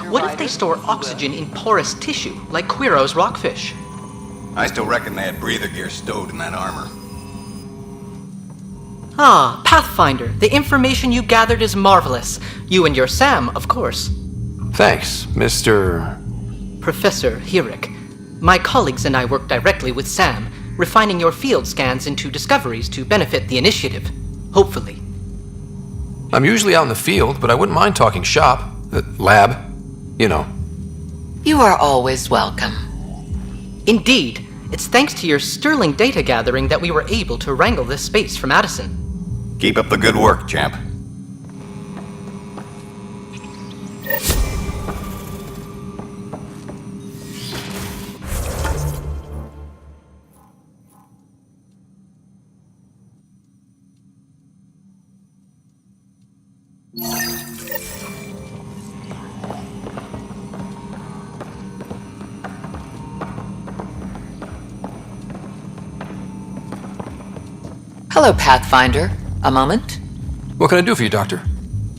What if they store oxygen in porous tissue, like Quiro's rockfish? I still reckon they had breather gear stowed in that armor. Ah, Pathfinder, the information you gathered is marvelous. You and your Sam, of course. Thanks, Mr. Professor Hirik. My colleagues and I work directly with Sam, refining your field scans into discoveries to benefit the initiative. Hopefully. I'm usually out in the field, but I wouldn't mind talking shop. Lab. You know. You are always welcome. Indeed. It's thanks to your sterling data gathering that we were able to wrangle this space from Addison. Keep up the good work, champ. Hello, Pathfinder. A moment? What can I do for you, Doctor?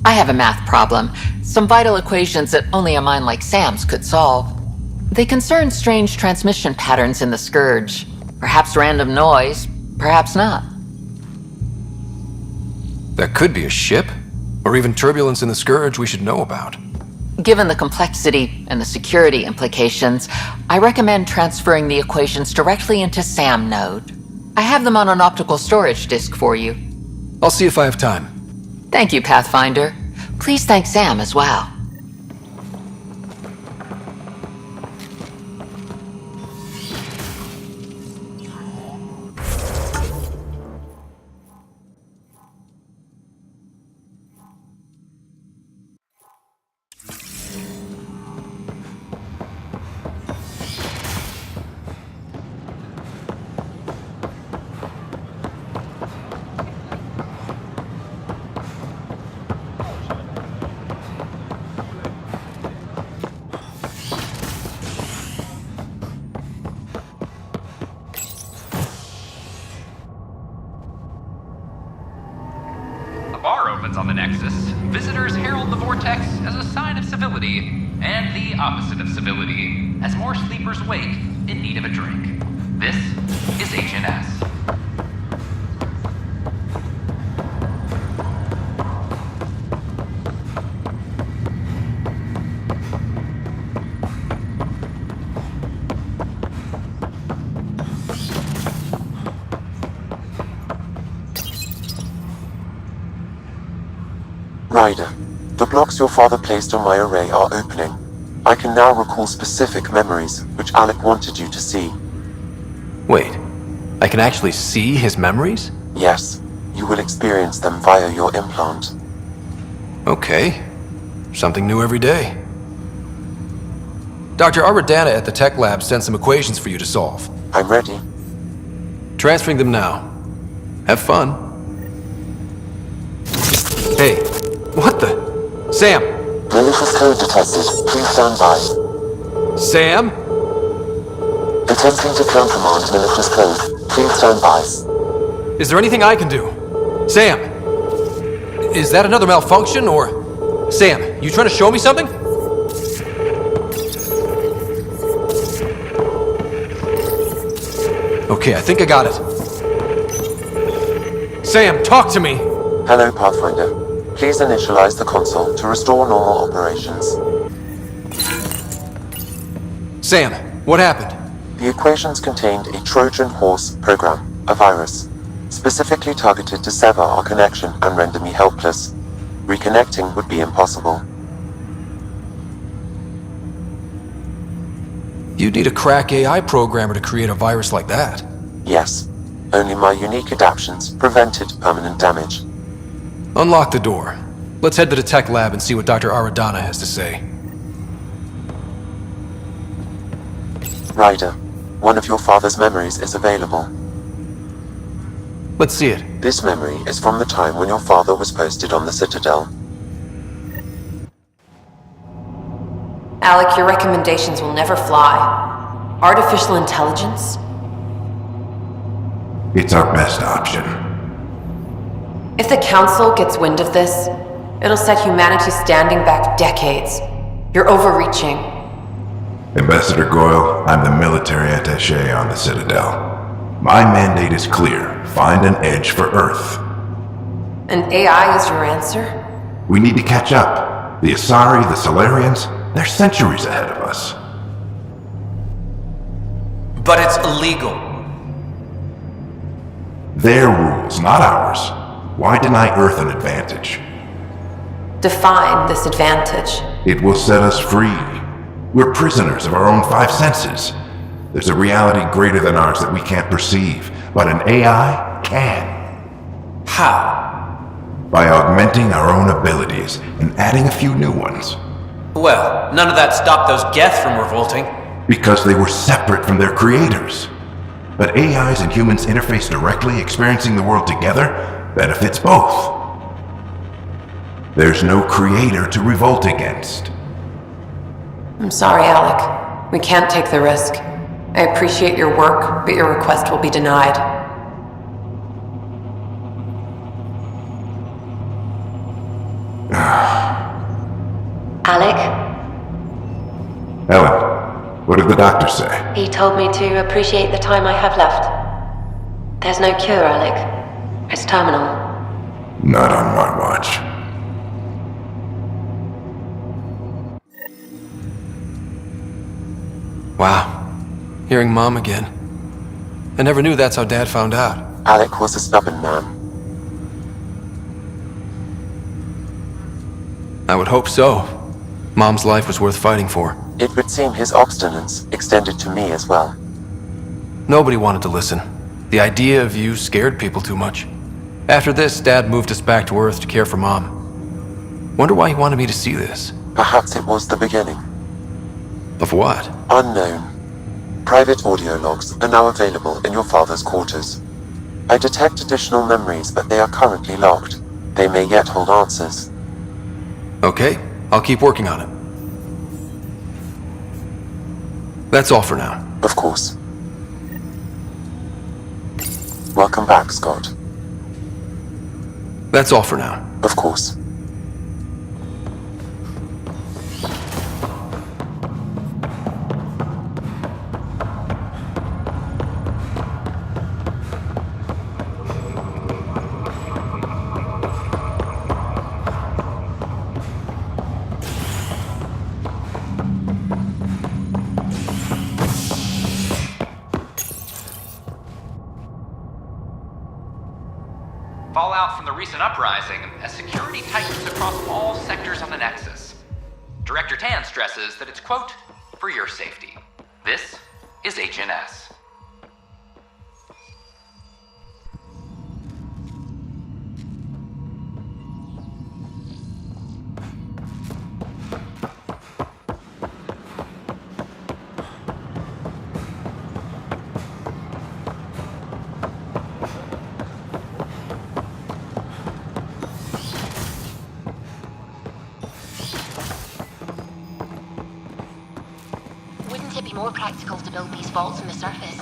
I have a math problem. Some vital equations that only a mind like Sam's could solve. They concern strange transmission patterns in the Scourge. Perhaps random noise, perhaps not. That could be a ship, or even turbulence in the Scourge we should know about. Given the complexity and the security implications, I recommend transferring the equations directly into SAM node. I have them on an optical storage disk for you. I'll see if I have time. Thank you, Pathfinder. Please thank Sam as well. On the Nexus, visitors herald the vortex as a sign of civility, and the opposite of civility, as more sleepers wake in need of a drink. This is Agent S. Ryder, the blocks your father placed on my array are opening. I can now recall specific memories, which Alec wanted you to see. Wait, I can actually see his memories? Yes, you will experience them via your implant. Okay, something new every day. Dr. Aradana at the tech lab sent some equations for you to solve. I'm ready. Transferring them now. Have fun. Hey, what the? Sam! Malicious code detected. Please stand by. Sam? Attempting to countermand malicious code. Please stand by. Is there anything I can do? Sam! Is that another malfunction, or... Sam, you trying to show me something? Okay, I think I got it. Sam, talk to me! Hello, Pathfinder. Please initialize the console to restore normal operations. Sam, what happened? The equations contained a Trojan horse program, a virus, specifically targeted to sever our connection and render me helpless. Reconnecting would be impossible. You'd need a crack AI programmer to create a virus like that. Yes. Only my unique adaptations prevented permanent damage. Unlock the door. Let's head to the tech lab and see what Dr. Aradana has to say. Ryder, one of your father's memories is available. Let's see it. This memory is from the time when your father was posted on the Citadel. Alec, your recommendations will never fly. Artificial intelligence? It's our best option. If the Council gets wind of this, it'll set humanity standing back decades. You're overreaching. Ambassador Goyle, I'm the military attaché on the Citadel. My mandate is clear. Find an edge for Earth. And AI is your answer? We need to catch up. The Asari, the Solarians, they're centuries ahead of us. But it's illegal. Their rules, not ours. Why deny Earth an advantage? Define this advantage. It will set us free. We're prisoners of our own five senses. There's a reality greater than ours that we can't perceive, but an AI can. How? By augmenting our own abilities and adding a few new ones. Well, none of that stopped those Geth from revolting. Because they were separate from their creators. But AIs and humans interface directly, experiencing the world together benefits both. There's no creator to revolt against. I'm sorry, Alec. We can't take the risk. I appreciate your work, but your request will be denied. Alec? Ellen, what did the doctor say? He told me to appreciate the time I have left. There's no cure, Alec. It's terminal. Not on my watch. Wow. Hearing Mom again. I never knew that's how Dad found out. Alec was a stubborn man. I would hope so. Mom's life was worth fighting for. It would seem his obstinance extended to me as well. Nobody wanted to listen. The idea of you scared people too much. After this, Dad moved us back to Earth to care for Mom. Wonder why he wanted me to see this. Perhaps it was the beginning. Of what? Unknown. Private audio logs are now available in your father's quarters. I detect additional memories, but they are currently locked. They may yet hold answers. Okay, I'll keep working on it. That's all for now. Of course. Welcome back, Scott. That's all for now. Of course. Fallout from the recent uprising as security tightens across all sectors of the Nexus. Director Tan stresses that it's, quote, for your safety. This is HNS. Wouldn't it be more practical to build these vaults on the surface?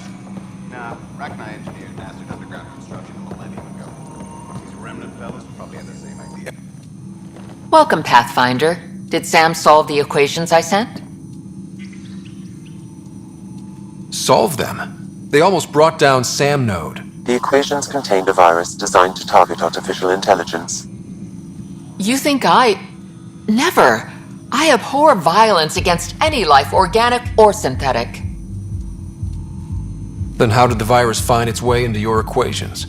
Nah, Rack and I engineered mastered underground construction a millennium ago. These remnant fellows probably had the same idea. Welcome, Pathfinder. Did Sam solve the equations I sent? Solve them? They almost brought down Sam Node. The equations contained a virus designed to target artificial intelligence. You think Never! I abhor violence against any life, organic or synthetic. Then how did the virus find its way into your equations?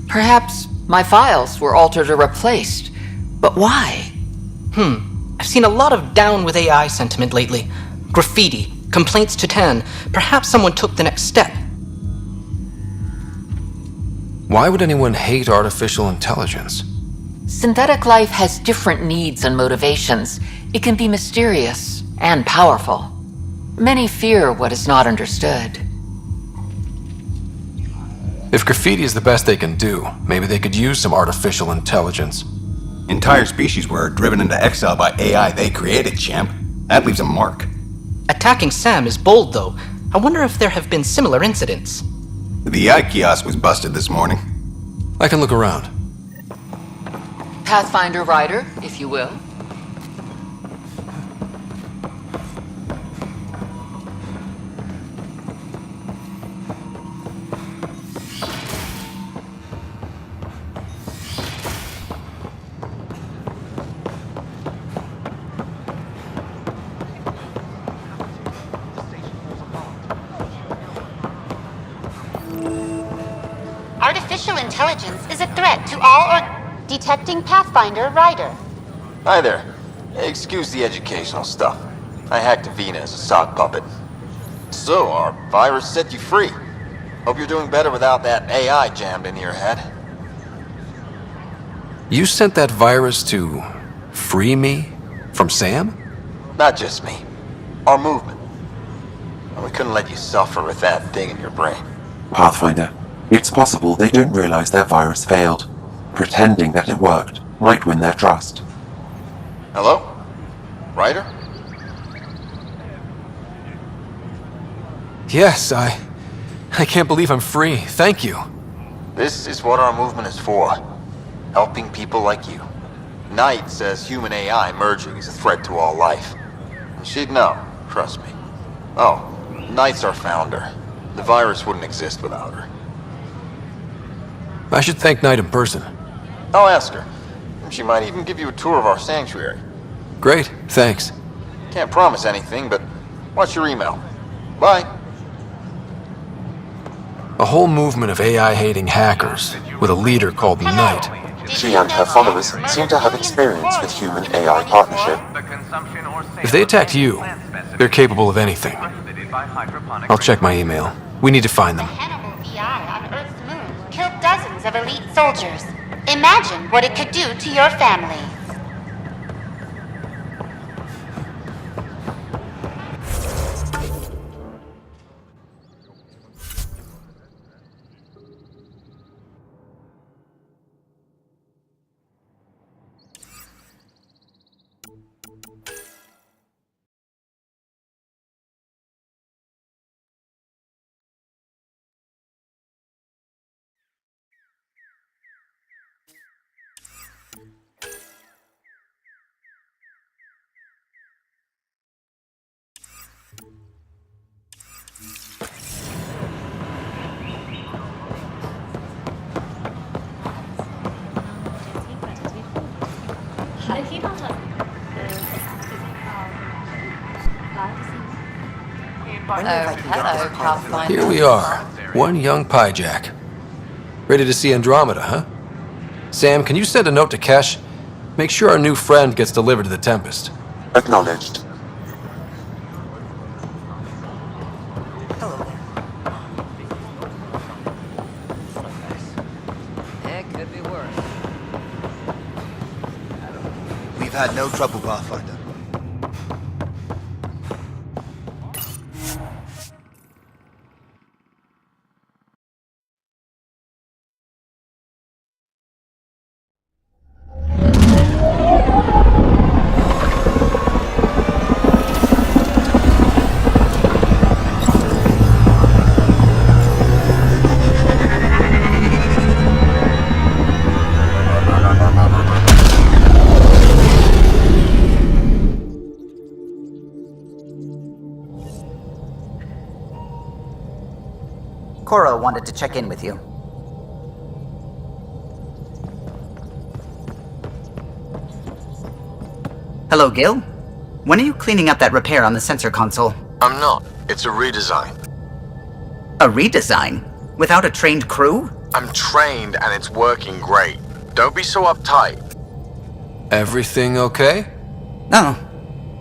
Perhaps my files were altered or replaced. But why? I've seen a lot of down with AI sentiment lately. Graffiti, complaints to Tan. Perhaps someone took the next step. Why would anyone hate artificial intelligence? Synthetic life has different needs and motivations. It can be mysterious and powerful. Many fear what is not understood. If graffiti is the best they can do, maybe they could use some artificial intelligence. Entire species were driven into exile by AI they created, champ. That leaves a mark. Attacking Sam is bold, though. I wonder if there have been similar incidents. The AI kiosk was busted this morning. I can look around. Pathfinder Rider, if you will. Artificial intelligence is a threat to all detecting Pathfinder Rider. Hi there. Excuse the educational stuff. I hacked Vina as a sock puppet. So, our virus set you free. Hope you're doing better without that AI jammed into your head. You sent that virus to free me from Sam? Not just me. Our movement. And we couldn't let you suffer with that thing in your brain. Pathfinder, it's possible they don't realize their virus failed. Pretending that it worked might win their trust. Hello? Ryder? Yes, I can't believe I'm free. Thank you. This is what our movement is for. Helping people like you. Knight says human AI merging is a threat to all life. She'd know, trust me. Oh, Knight's our founder. The virus wouldn't exist without her. I should thank Knight in person. I'll ask her. She might even give you a tour of our sanctuary. Great, thanks. Can't promise anything, but what's your email? Bye. A whole movement of AI-hating hackers, with a leader called Knight. She and her followers seem to have experience with human-AI partnership. If they attacked you, they're capable of anything. I'll check my email. We need to find them. On Earth's moon killed dozens of elite soldiers. Imagine what it could do to your family. Hello, Pathfinder. Here we are, one young piejack. Ready to see Andromeda, huh? Sam, can you send a note to Kesh? Make sure our new friend gets delivered to the Tempest. Acknowledged. It could be worse. We've had no trouble, Pathfinder. Cora wanted to check in with you. Hello, Gil? When are you cleaning up that repair on the sensor console? I'm not. It's a redesign. A redesign? Without a trained crew? I'm trained and it's working great. Don't be so uptight. Everything okay? Oh,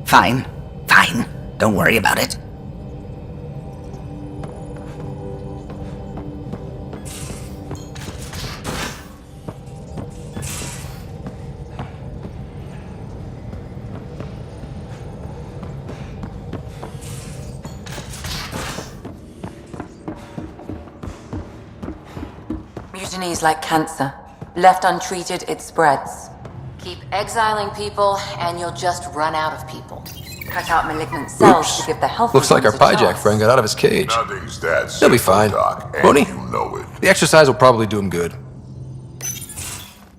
fine. Fine. Don't worry about it. Mutiny is like cancer. Left untreated, it spreads. Keep exiling people, and you'll just run out of people. Cut out malignant cells to give the healthy Looks like our ones a piejack chance. friend got out of his cage. Nothing's that He'll be fine. Doc, and Won't he? you know it. The exercise will probably do him good.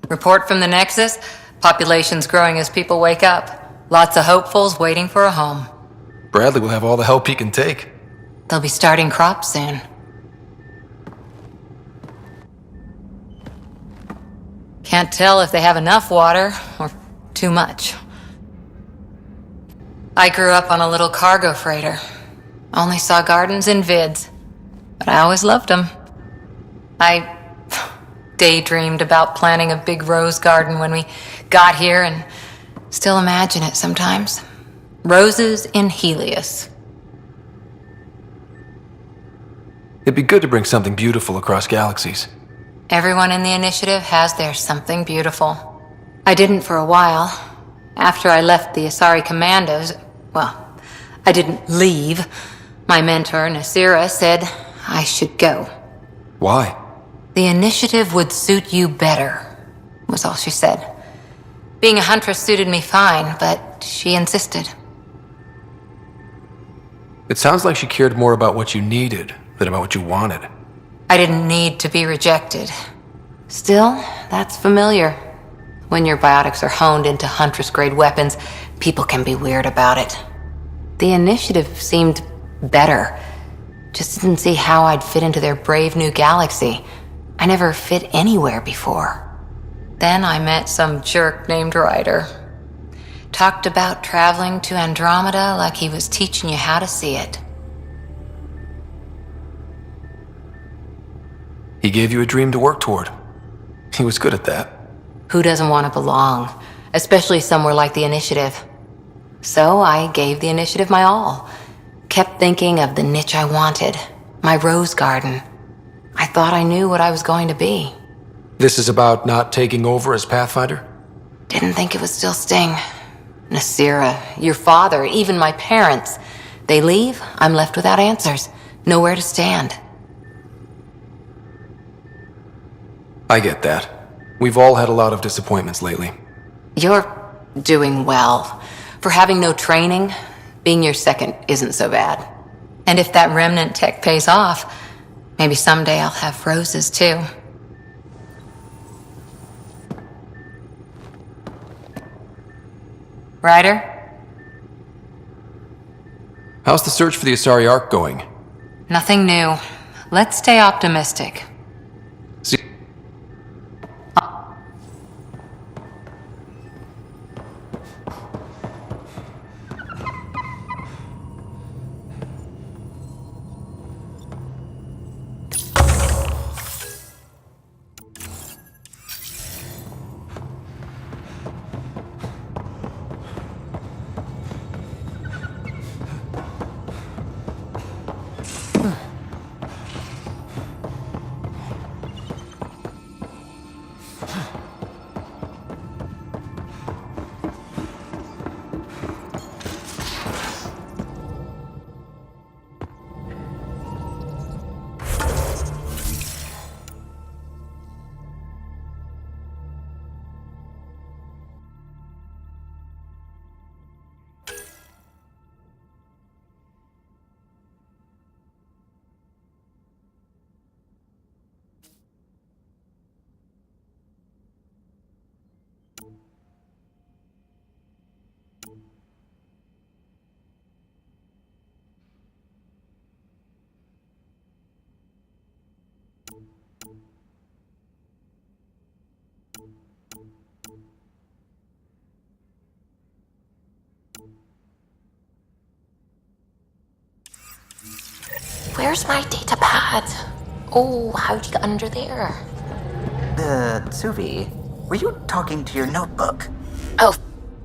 Report from the Nexus. Population's growing as people wake up. Lots of hopefuls waiting for a home. Bradley will have all the help he can take. They'll be starting crops soon. Can't tell if they have enough water or too much. I grew up on a little cargo freighter. Only saw gardens in vids, but I always loved them. I daydreamed about planting a big rose garden when we got here and still imagine it sometimes. Roses in Helios. It'd be good to bring something beautiful across galaxies. Everyone in the initiative has their something beautiful. I didn't for a while. After I left the Asari Commandos, well, I didn't leave. My mentor, Nasira, said I should go. Why? The initiative would suit you better, was all she said. Being a huntress suited me fine, but she insisted. It sounds like she cared more about what you needed than about what you wanted. I didn't need to be rejected. Still, that's familiar. When your biotics are honed into Huntress-grade weapons, people can be weird about it. The initiative seemed better. Just didn't see how I'd fit into their brave new galaxy. I never fit anywhere before. Then I met some jerk named Ryder. Talked about traveling to Andromeda like he was teaching you how to see it. He gave you a dream to work toward. He was good at that. Who doesn't want to belong? Especially somewhere like the Initiative. So I gave the Initiative my all. Kept thinking of the niche I wanted. My rose garden. I thought I knew what I was going to be. This is about not taking over as Pathfinder? Didn't think it would still sting. Nasira, your father, even my parents. They leave, I'm left without answers. Nowhere to stand. I get that. We've all had a lot of disappointments lately. You're doing well. For having no training, being your second isn't so bad. And if that remnant tech pays off, maybe someday I'll have roses too. Ryder? How's the search for the Asari Ark going? Nothing new. Let's stay optimistic. See. Where's my data pad? Oh, how'd you get under there? Suvi, were you talking to your notebook? Oh,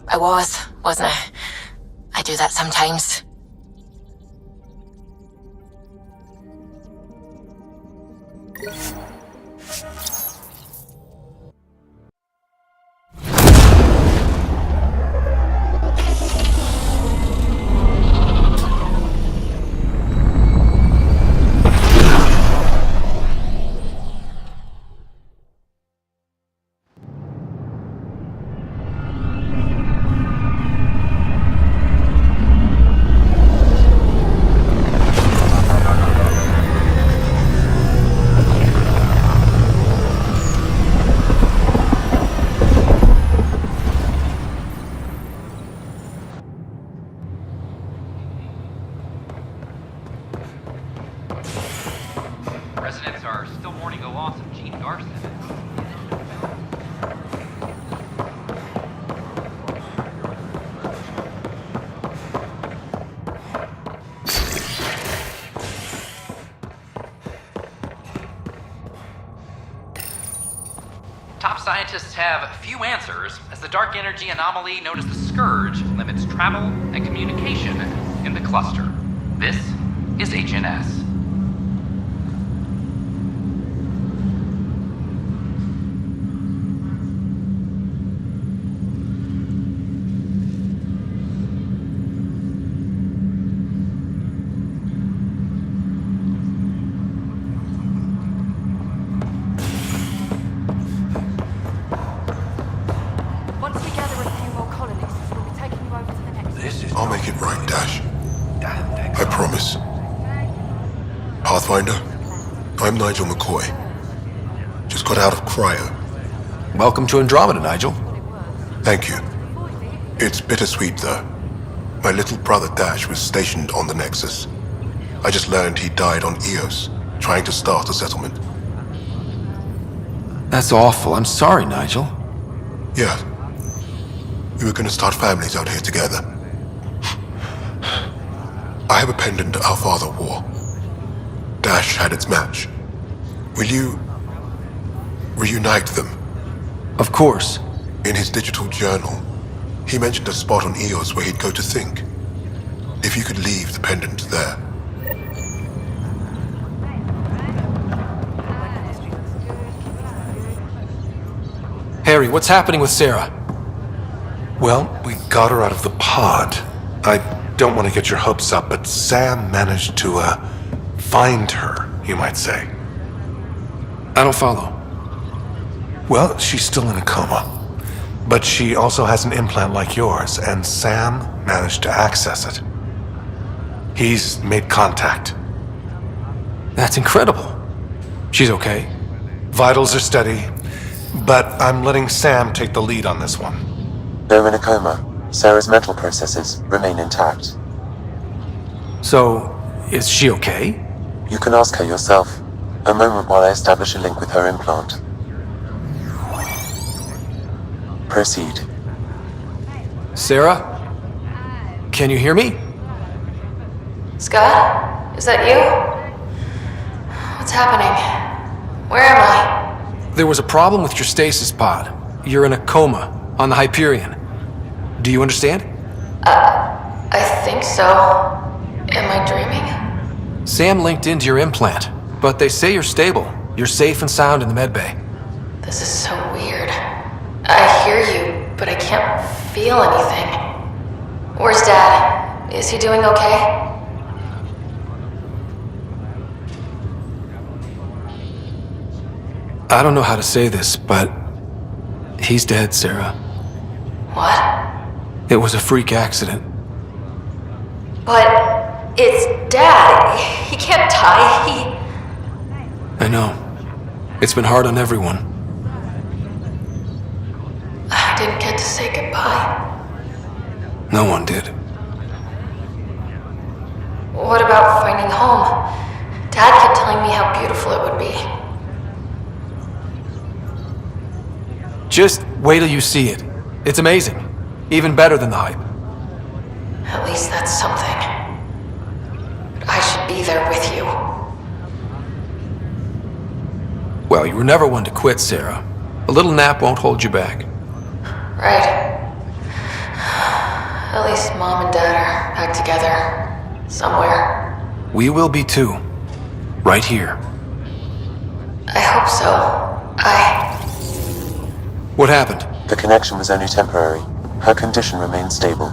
I was, wasn't I? I do that sometimes. Residents are still mourning the loss of Gene Garson. Top scientists have few answers, as the dark energy anomaly known as the Scourge limits travel and communication in the cluster. This is HNS. I'll make it right, Dash. I promise. Pathfinder, I'm Nigel McCoy. Just got out of cryo. Welcome to Andromeda, Nigel. Thank you. It's bittersweet, though. My little brother Dash was stationed on the Nexus. I just learned he died on Eos, trying to start a settlement. That's awful. I'm sorry, Nigel. Yeah. We were gonna start families out here together. I have a pendant our father wore. Dash had its match. Will you reunite them. Of course. In his digital journal, he mentioned a spot on Eos where he'd go to think. If you could leave the pendant there. Harry, what's happening with Sarah? Well, we got her out of the pod. I don't want to get your hopes up, but Sam managed to, find her, you might say. I don't follow. Well, she's still in a coma. But she also has an implant like yours, and Sam managed to access it. He's made contact. That's incredible. She's okay. Vitals are steady, but I'm letting Sam take the lead on this one. Though in a coma, Sarah's mental processes remain intact. So, is she okay? You can ask her yourself. A moment while I establish a link with her implant. Proceed. Sarah? Can you hear me? Scott? Is that you? What's happening? Where am I? There was a problem with your stasis pod. You're in a coma on the Hyperion. Do you understand? I think so. Am I dreaming? Sam linked into your implant, but they say you're stable. You're safe and sound in the medbay. This is so weird. I hear you, but I can't feel anything. Where's Dad? Is he doing okay? I don't know how to say this, but he's dead, Sarah. What? It was a freak accident. But it's Dad. He can't die. I know. It's been hard on everyone. I didn't get to say goodbye. No one did. What about finding home? Dad kept telling me how beautiful it would be. Just wait till you see it. It's amazing. Even better than the hype. At least that's something. I should be there with you. Well, you were never one to quit, Sarah. A little nap won't hold you back. Right. At least Mom and Dad are back together. Somewhere. We will be too. Right here. I hope so. What happened? The connection was only temporary. Her condition remained stable.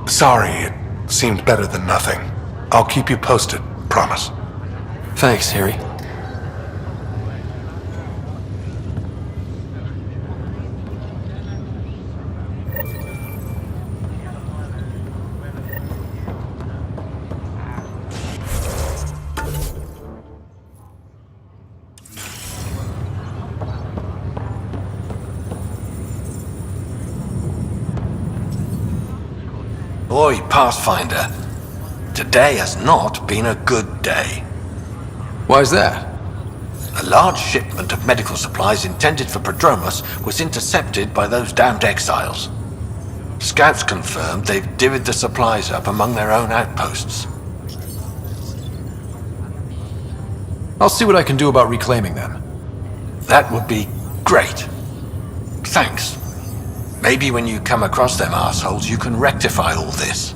Sorry, it seemed better than nothing. I'll keep you posted, promise. Thanks, Harry. Boy, Pathfinder, today has not been a good day. Why's that? A large shipment of medical supplies intended for Prodromos was intercepted by those damned exiles. Scouts confirmed they've divvied the supplies up among their own outposts. I'll see what I can do about reclaiming them. That would be great. Thanks. Maybe when you come across them assholes, you can rectify all this.